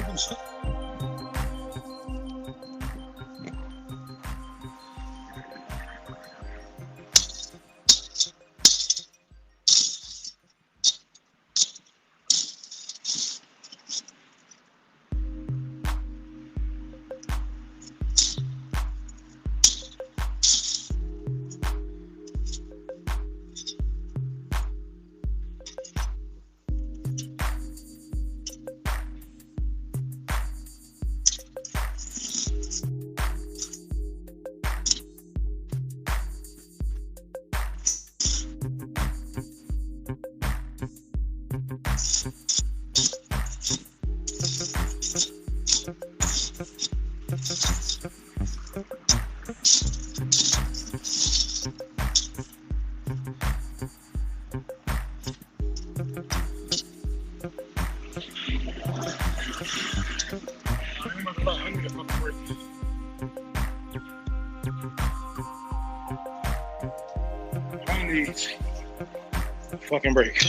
Fucking break.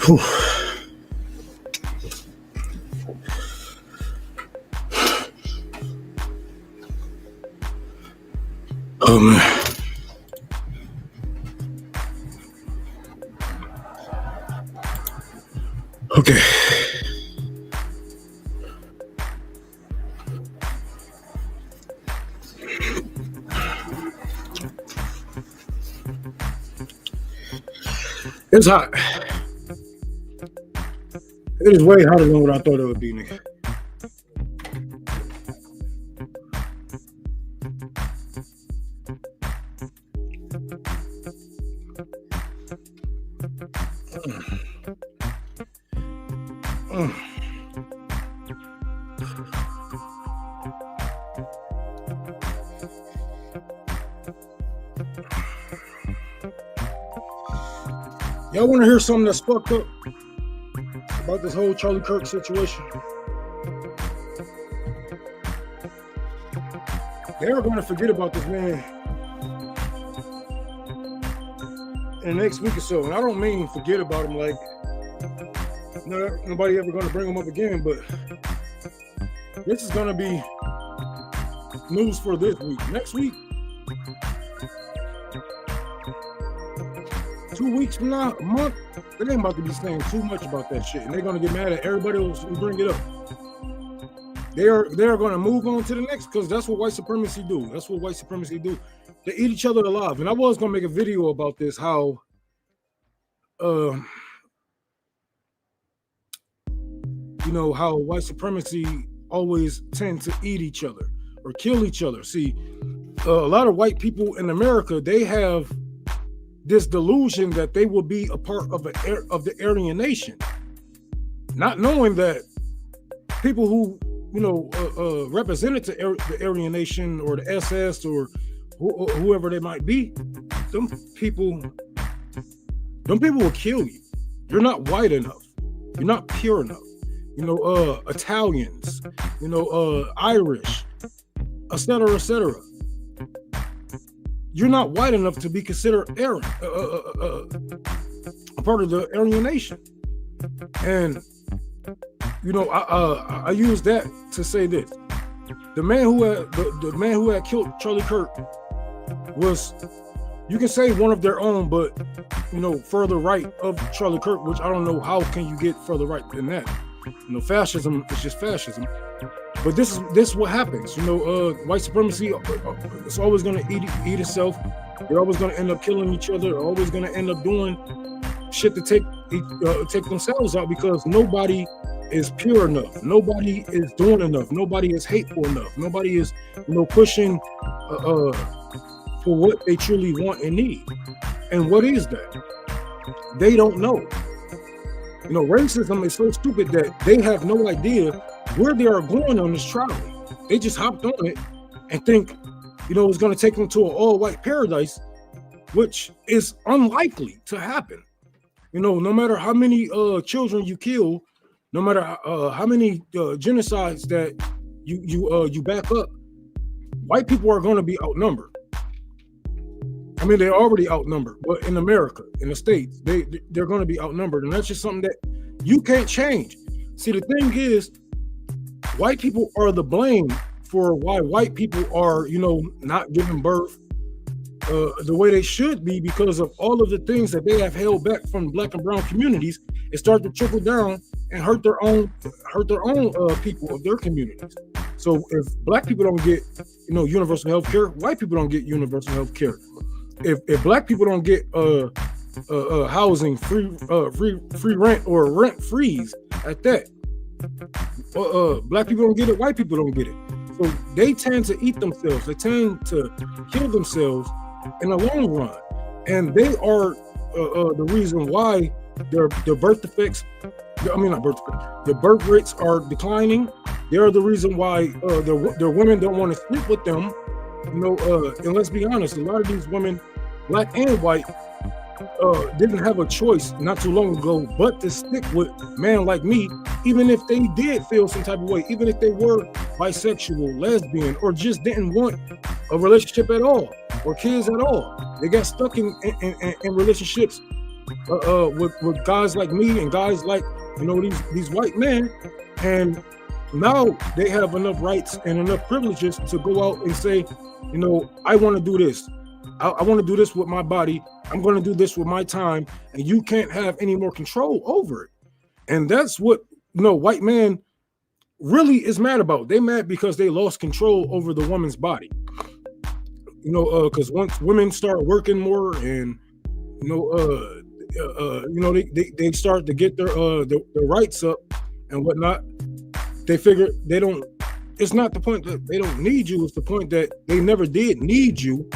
Whew. Oh man. Okay. It's hot. It is way hotter than what I thought it would be, nigga. Y'all want to hear something that's fucked up about this whole Charlie Kirk situation? They are going to forget about this man in the next week or so. And I don't mean forget about him like nobody ever going to bring him up again, but this is going to be news for this week. Next week, 2 weeks from now, a month, they ain't about to be saying too much about that shit, and they're gonna get mad at everybody else who bring it up. They are gonna move on to the next, because that's what white supremacy do. That's what white supremacy do. They eat each other alive. And I was gonna make a video about this, how how white supremacy always tend to eat each other or kill each other. See, a lot of white people in America, they have this delusion that they will be a part of the Aryan nation, not knowing that people who represented the Aryan nation or the SS or whoever they might be, them people will kill you. You're not white enough. You're not pure enough. Italians, Irish, etc., etc. You're not white enough to be considered Aryan, a part of the Aryan nation. And I use that to say this: the man who had killed Charlie Kirk was, you can say, one of their own, but further right of Charlie Kirk, which I don't know how can you get further right than that. Fascism is just fascism. But this is what happens. White supremacy, it's always going to eat itself. They're always going to end up killing each other. They're always going to end up doing shit to take themselves out, because nobody is pure enough. Nobody is doing enough. Nobody is hateful enough. Nobody is, pushing for what they truly want and need. And what is that? They don't know. Racism is so stupid that they have no idea where they are going on this trolley. They just hopped on it and think, it's going to take them to an all-white paradise, which is unlikely to happen. No matter how many children you kill, no matter how many genocides that you back up, white people are going to be outnumbered. I mean, they're already outnumbered, but in America, in the States, they're going to be outnumbered, and that's just something that you can't change. See, the thing is, white people are the blame for why white people are, not giving birth the way they should be, because of all of the things that they have held back from Black and brown communities. It started to trickle down and hurt their own people of their communities. So if Black people don't get, universal health care, white people don't get universal health care. If Black people don't get housing, free rent, or rent freeze at that, Black people don't get it, white people don't get it. So they tend to eat themselves. They tend to kill themselves in the long run, and they are the reason why their birth defects. The birth rates are declining. They are the reason why their women don't want to sleep with them. And let's be honest, a lot of these women, Black and white, didn't have a choice not too long ago but to stick with man like me, even if they did feel some type of way, even if they were bisexual, lesbian, or just didn't want a relationship at all, or kids at all. They got stuck in relationships with guys like me and guys like these white men, and now they have enough rights and enough privileges to go out and say, I want to do this. I want to do this with my body. I'm going to do this with my time, and you can't have any more control over it. And that's what white man really is mad about. They mad because they lost control over the woman's body. Because once women start working more, and they start to get their rights up and whatnot, they figure they don't. It's not the point that they don't need you. It's the point that they never did need you.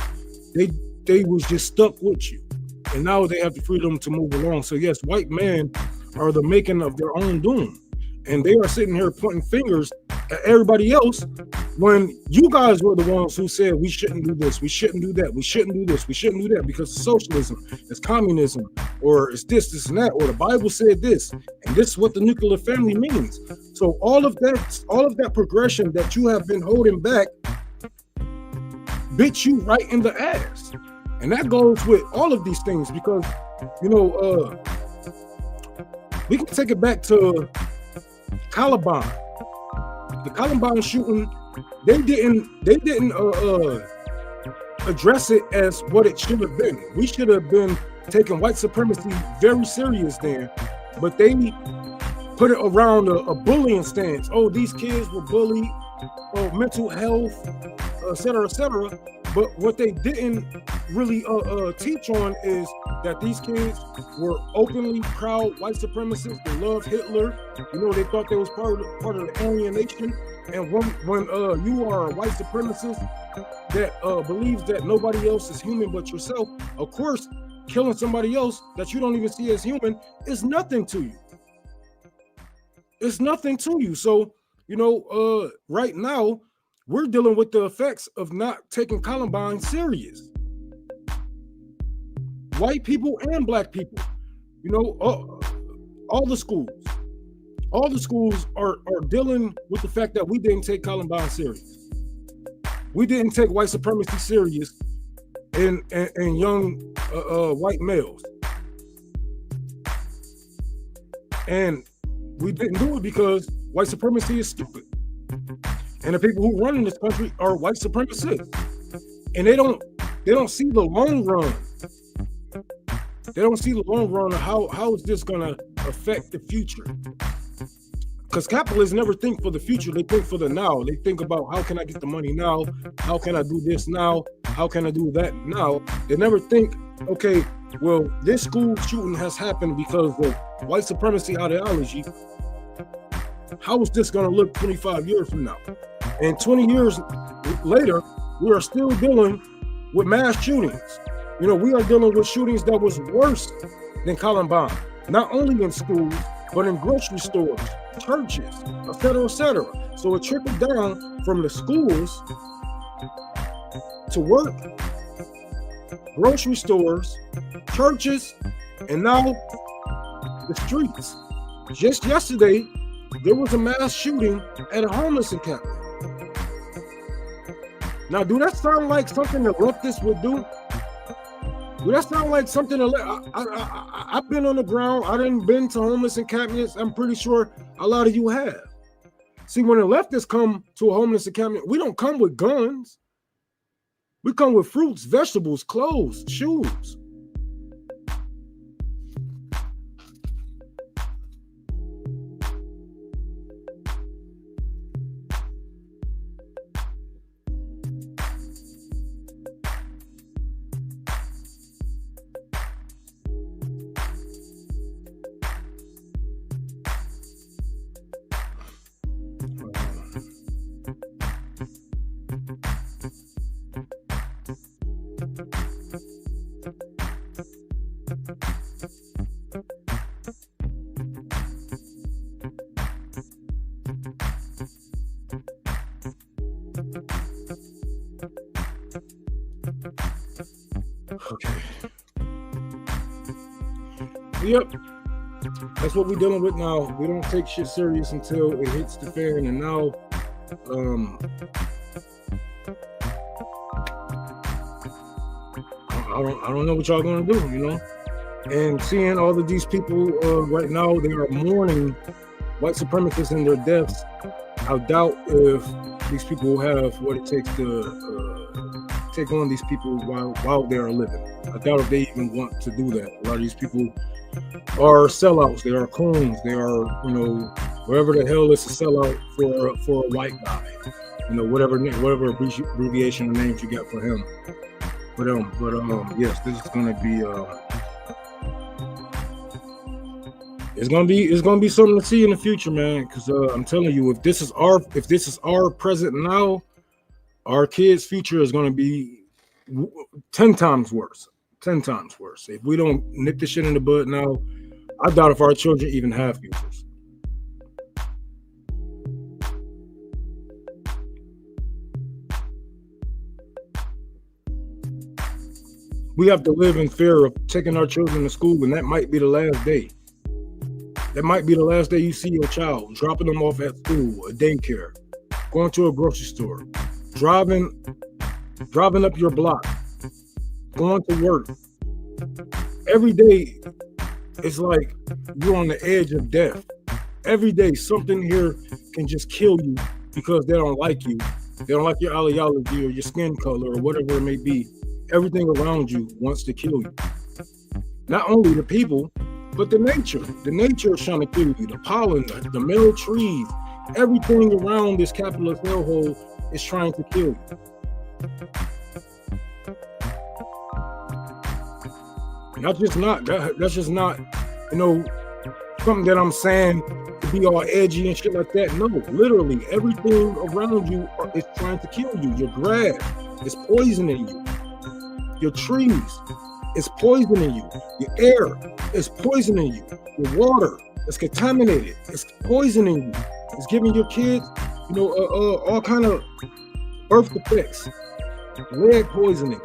They was just stuck with you, and now they have the freedom to move along. So yes, white men are the making of their own doom, and they are sitting here pointing fingers at everybody else when you guys were the ones who said we shouldn't do this, we shouldn't do that, we shouldn't do this, we shouldn't do that, because it's socialism, it's communism, or it's this and that, or the Bible said this, and this is what the nuclear family means. So all of that progression that you have been holding back bit you right in the ass. And that goes with all of these things, because we can take it back to Columbine. The Columbine shooting, they didn't address it as what it should have been. We should have been taking white supremacy very serious then, but they put it around a bullying stance. Oh, these kids were bullied, mental health, etc., etc. But what they didn't really teach on is that these kids were openly proud white supremacists. They loved Hitler. They thought they was part of the Aryan nation. And when you are a white supremacist that believes that nobody else is human but yourself, of course, killing somebody else that you don't even see as human is nothing to you. It's nothing to you. So, right now, we're dealing with the effects of not taking Columbine serious. White people and Black people, all the schools are dealing with the fact that we didn't take Columbine serious. We didn't take white supremacy serious in young white males. And we didn't do it because white supremacy is stupid. And the people who run in this country are white supremacists. And they don't see the long run. They don't see the long run of how is this gonna affect the future. because capitalists never think for the future. They think for the now. They think about how can I get the money now? How can I do this now? How can I do that now? They never think, okay, well, this school shooting has happened because of white supremacy ideology. How is this going to look 25 years from now? And 20 years later, we are still dealing with mass shootings. You know, we are dealing with shootings that was worse than Columbine, not only in schools, but in grocery stores, churches, et cetera, et cetera. So it trickled down from the schools to work, grocery stores, churches, and now the streets. Just yesterday, there was a mass shooting at a homeless encampment. Now, do that sound like something that leftists would do? Do that sound like something that I've been on the ground? I didn't been to homeless encampments. I'm pretty sure a lot of you have. See, when the leftists come to a homeless encampment, we don't come with guns. We come with fruits, vegetables, clothes, shoes. Okay. Yep. That's what we're dealing with now. We don't take shit serious until it hits the fan, and now I don't know what y'all gonna do, you know. And seeing all of these people right now, they are mourning white supremacists in their deaths. I doubt if these people have what it takes to take on these people while they are living. I doubt if they even want to do that. A lot of these people are sellouts. They are coons. They are, you know, wherever the hell is a sellout for a white guy. You know, whatever abbreviation or names you got for him. But yes, this is gonna be it's gonna be something to see in the future, man. Because I'm telling you, if this is our present now, our kids' future is gonna be 10 times worse. 10 times worse. If we don't nip this shit in the bud now, I doubt if our children even have futures. We have to live in fear of taking our children to school, and that might be the last day. That might be the last day you see your child, dropping them off at school, a daycare, going to a grocery store, driving up your block, going to work. Every day, it's like you're on the edge of death. Every day, something here can just kill you because they don't like you. They don't like your ideology or your skin color or whatever it may be. Everything around you wants to kill you. Not only the people, but the nature. The nature is trying to kill you. The pollen, the male trees, everything around this capitalist hellhole is trying to kill you. That's just not, you know, something that I'm saying to be all edgy and shit like that. No, literally everything around you is trying to kill you. Your grass is poisoning you. Your trees is poisoning you. Your air is poisoning you. Your water is contaminated. It's poisoning you. It's giving your kids, you know, all kind of birth defects, lead poisoning.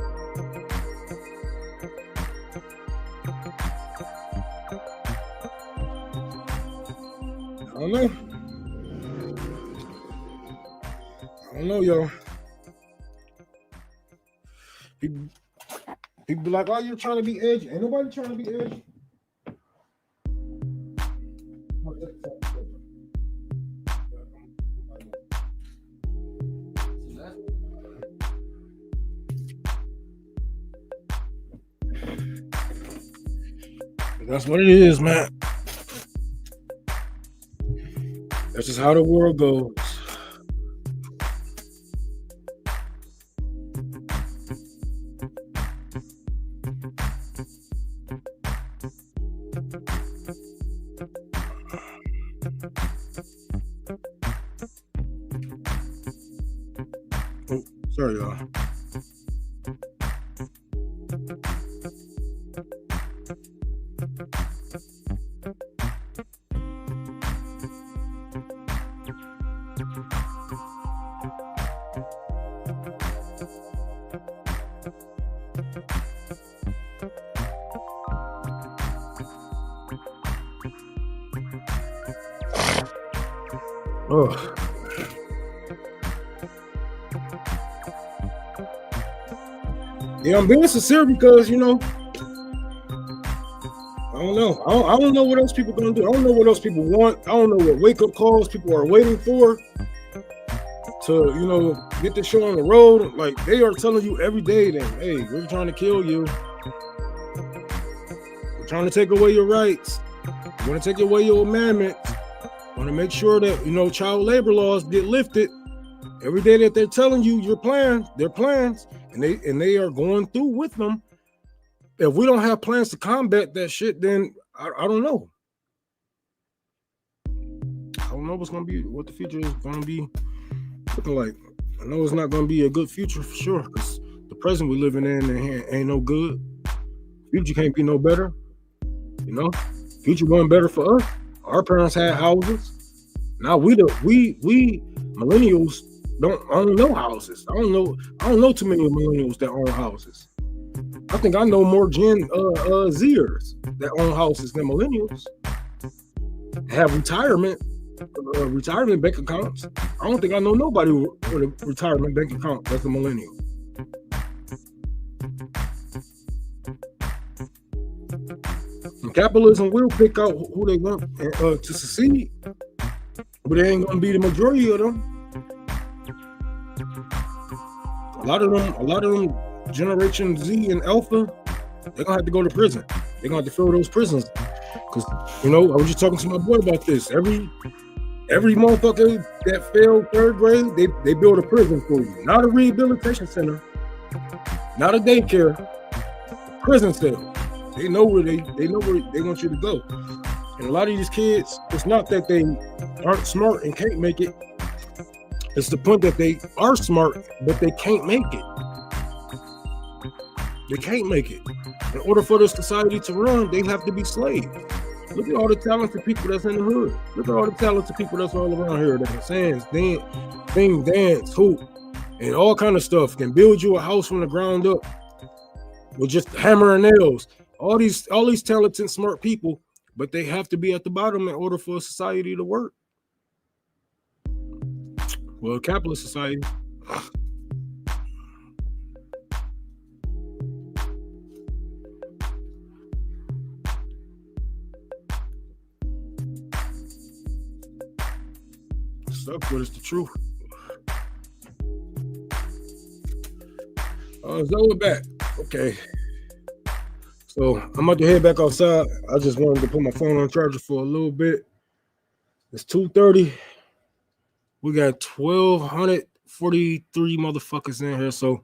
I don't know, y'all. People be like, "Oh, you're trying to be edgy." Ain't nobody trying to be edgy. That's what it is, man. That's just how the world goes. Oh, sorry, y'all. Oh. Yeah, I'm being sincere because, you know, I don't know. I don't know what else people gonna do. I don't know what else people want. I don't know what wake-up calls people are waiting for to, you know, get the show on the road. Like, they are telling you every day that, hey, we're trying to kill you. We're trying to take away your rights. We're going to take away your amendments. Want to make sure that, you know, child labor laws get lifted. Every day that they're telling you your plan, their plans, and they are going through with them. If we don't have plans to combat that shit, then I don't know. I don't know what's gonna be, what the future is gonna be looking like. I know it's not gonna be a good future for sure, because the present we're living in ain't no good. Future can't be no better. You know, future going better for us. Our parents had houses. Now we millennials don't own no houses. I don't know too many millennials that own houses. I think I know more Gen Zers that own houses than millennials. Have retirement bank accounts. I don't think I know nobody with a retirement bank account that's a millennial. And capitalism will pick out who they want to succeed, but it ain't gonna be the majority of them. A lot of them Generation Z and Alpha, they're gonna have to go to prison. They're gonna have to fill those prisons. Because, you know, I was just talking to my boy about this. Every motherfucker that failed third grade, they build a prison for you. Not a rehabilitation center, not a daycare, a prison cell. They know where they want you to go. And a lot of these kids, it's not that they aren't smart and can't make it. It's the point that they are smart, but they can't make it. They can't make it. In order for this society to run, they have to be slaves. Look at all the talented people that's in the hood. Look at all the talented people that's all around here that can sing, dance, hoop, and all kind of stuff. Can build you a house from the ground up with just hammer and nails. All these talented, smart people, but they have to be at the bottom in order for society to work. Well, a capitalist society. Sucks, but it's the truth. So we're back. Okay. So I'm about to head back outside. I just wanted to put my phone on charger for a little bit. It's 2:30. We got 1,243 motherfuckers in here. So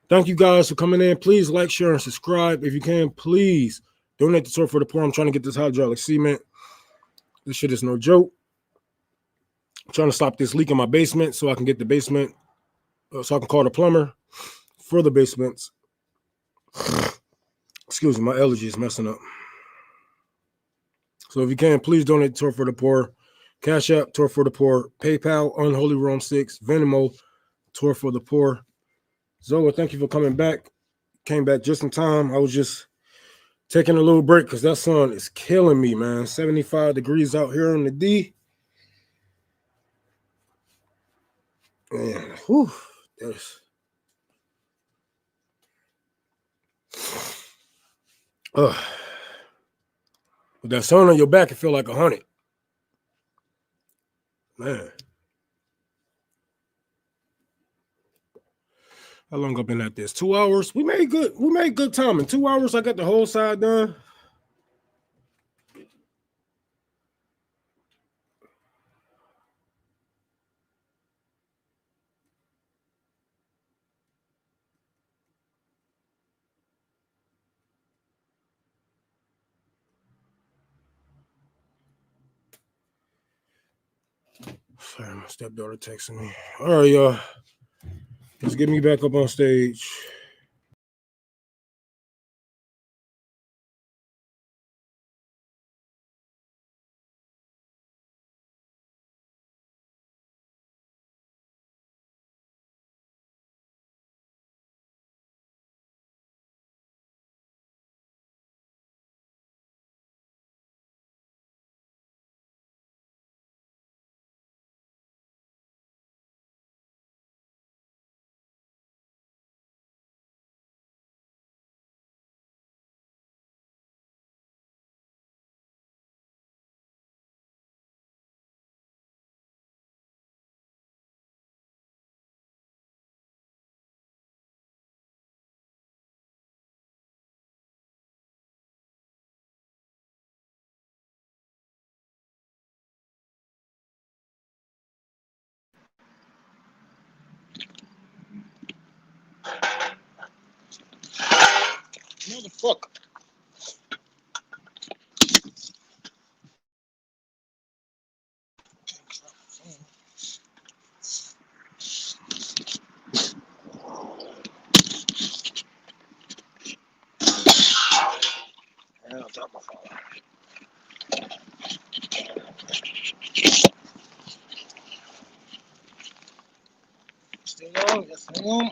thank you guys for coming in. Please like, share, and subscribe. If you can, please donate to Tour for the Poor. I'm trying to get this hydraulic cement. This shit is no joke. I'm trying to stop this leak in my basement so I can get the basement, so I can call the plumber for the basements. Excuse me, my allergy is messing up. So if you can, please donate to Tour for the Poor. Cash App, Tour for the Poor. PayPal, Unholy Rome 6. Venmo, Tour for the Poor. Zoa, thank you for coming back. Came back just in time. I was just taking a little break because that sun is killing me, man. 75 degrees out here in the D. Man, whew, with that sun on your back, it feel like 100. Man. How long I've been at this? 2 hours. We made good time. In 2 hours, I got the whole side done. Sorry, my stepdaughter texting me. All right, y'all. Let's get me back up on stage. Motherfucker. Still on? Yes, I am.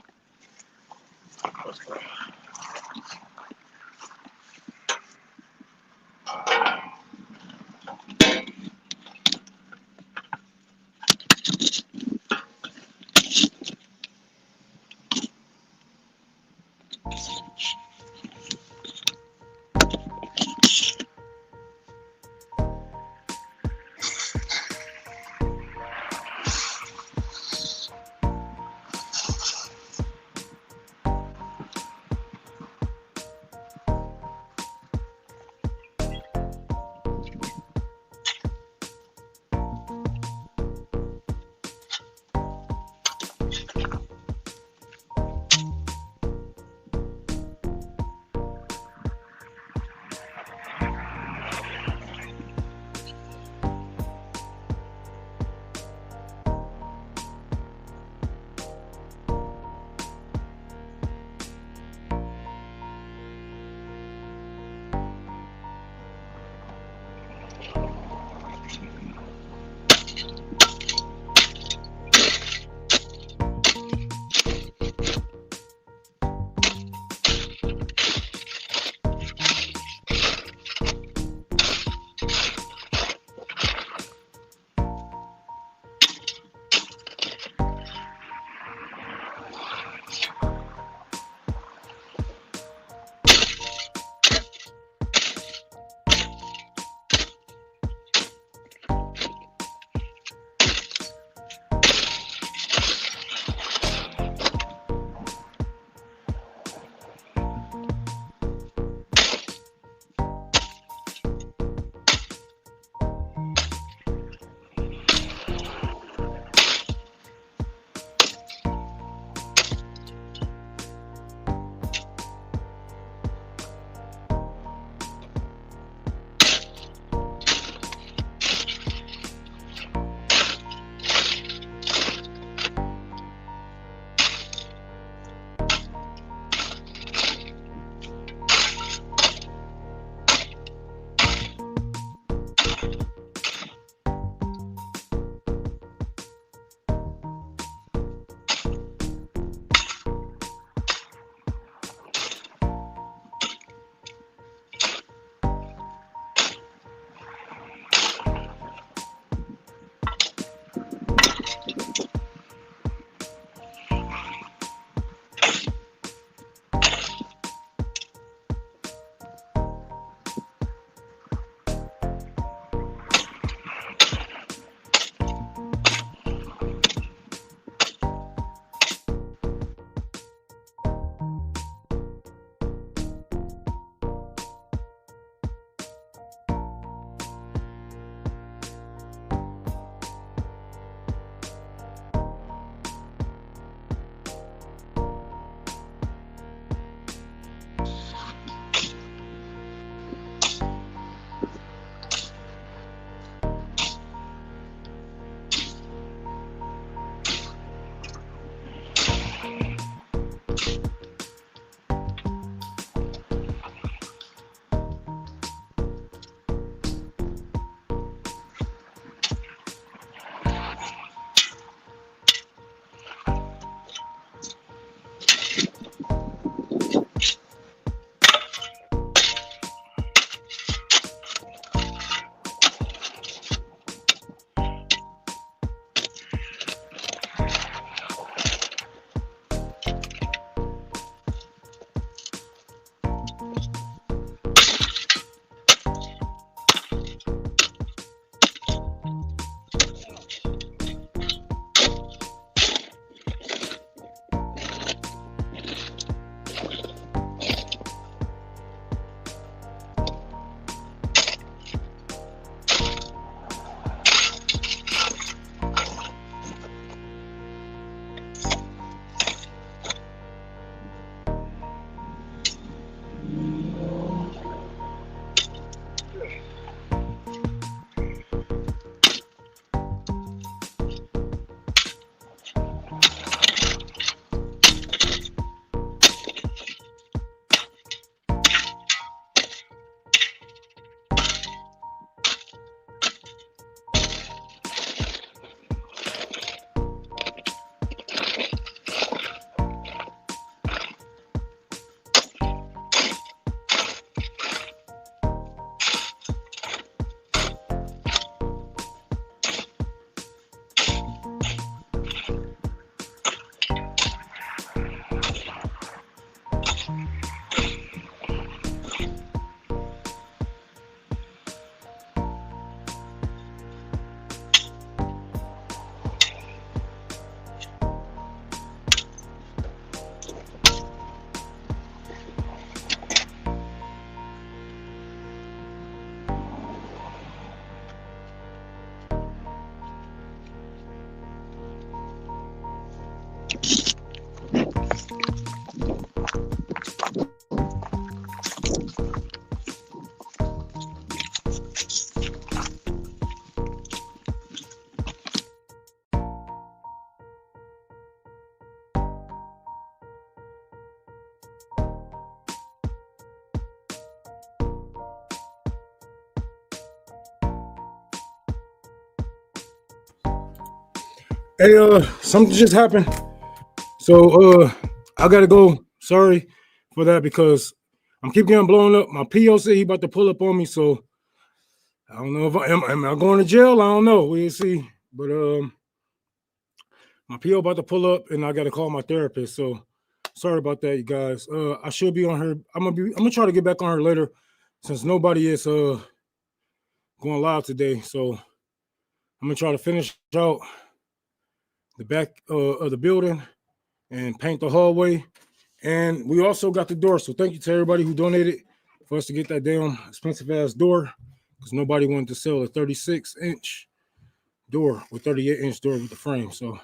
Hey, something just happened. So I gotta go. Sorry for that because I'm keep getting blown up. My PO said he about to pull up on me, so I don't know if am I going to jail? I don't know. We'll see. But my PO about to pull up, and I got to call my therapist. So sorry about that, you guys. I should be on her. I'm gonna try to get back on her later, since nobody is going live today. So I'm gonna try to finish out the back of the building and paint the hallway. And we also got the door. So thank you to everybody who donated for us to get that damn expensive ass door, because nobody wanted to sell a 36-inch door with 38-inch door with the frame. So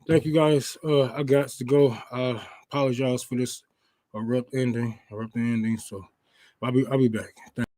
thank you guys. I got to go. I apologize for this abrupt ending. So I'll be back. Thanks.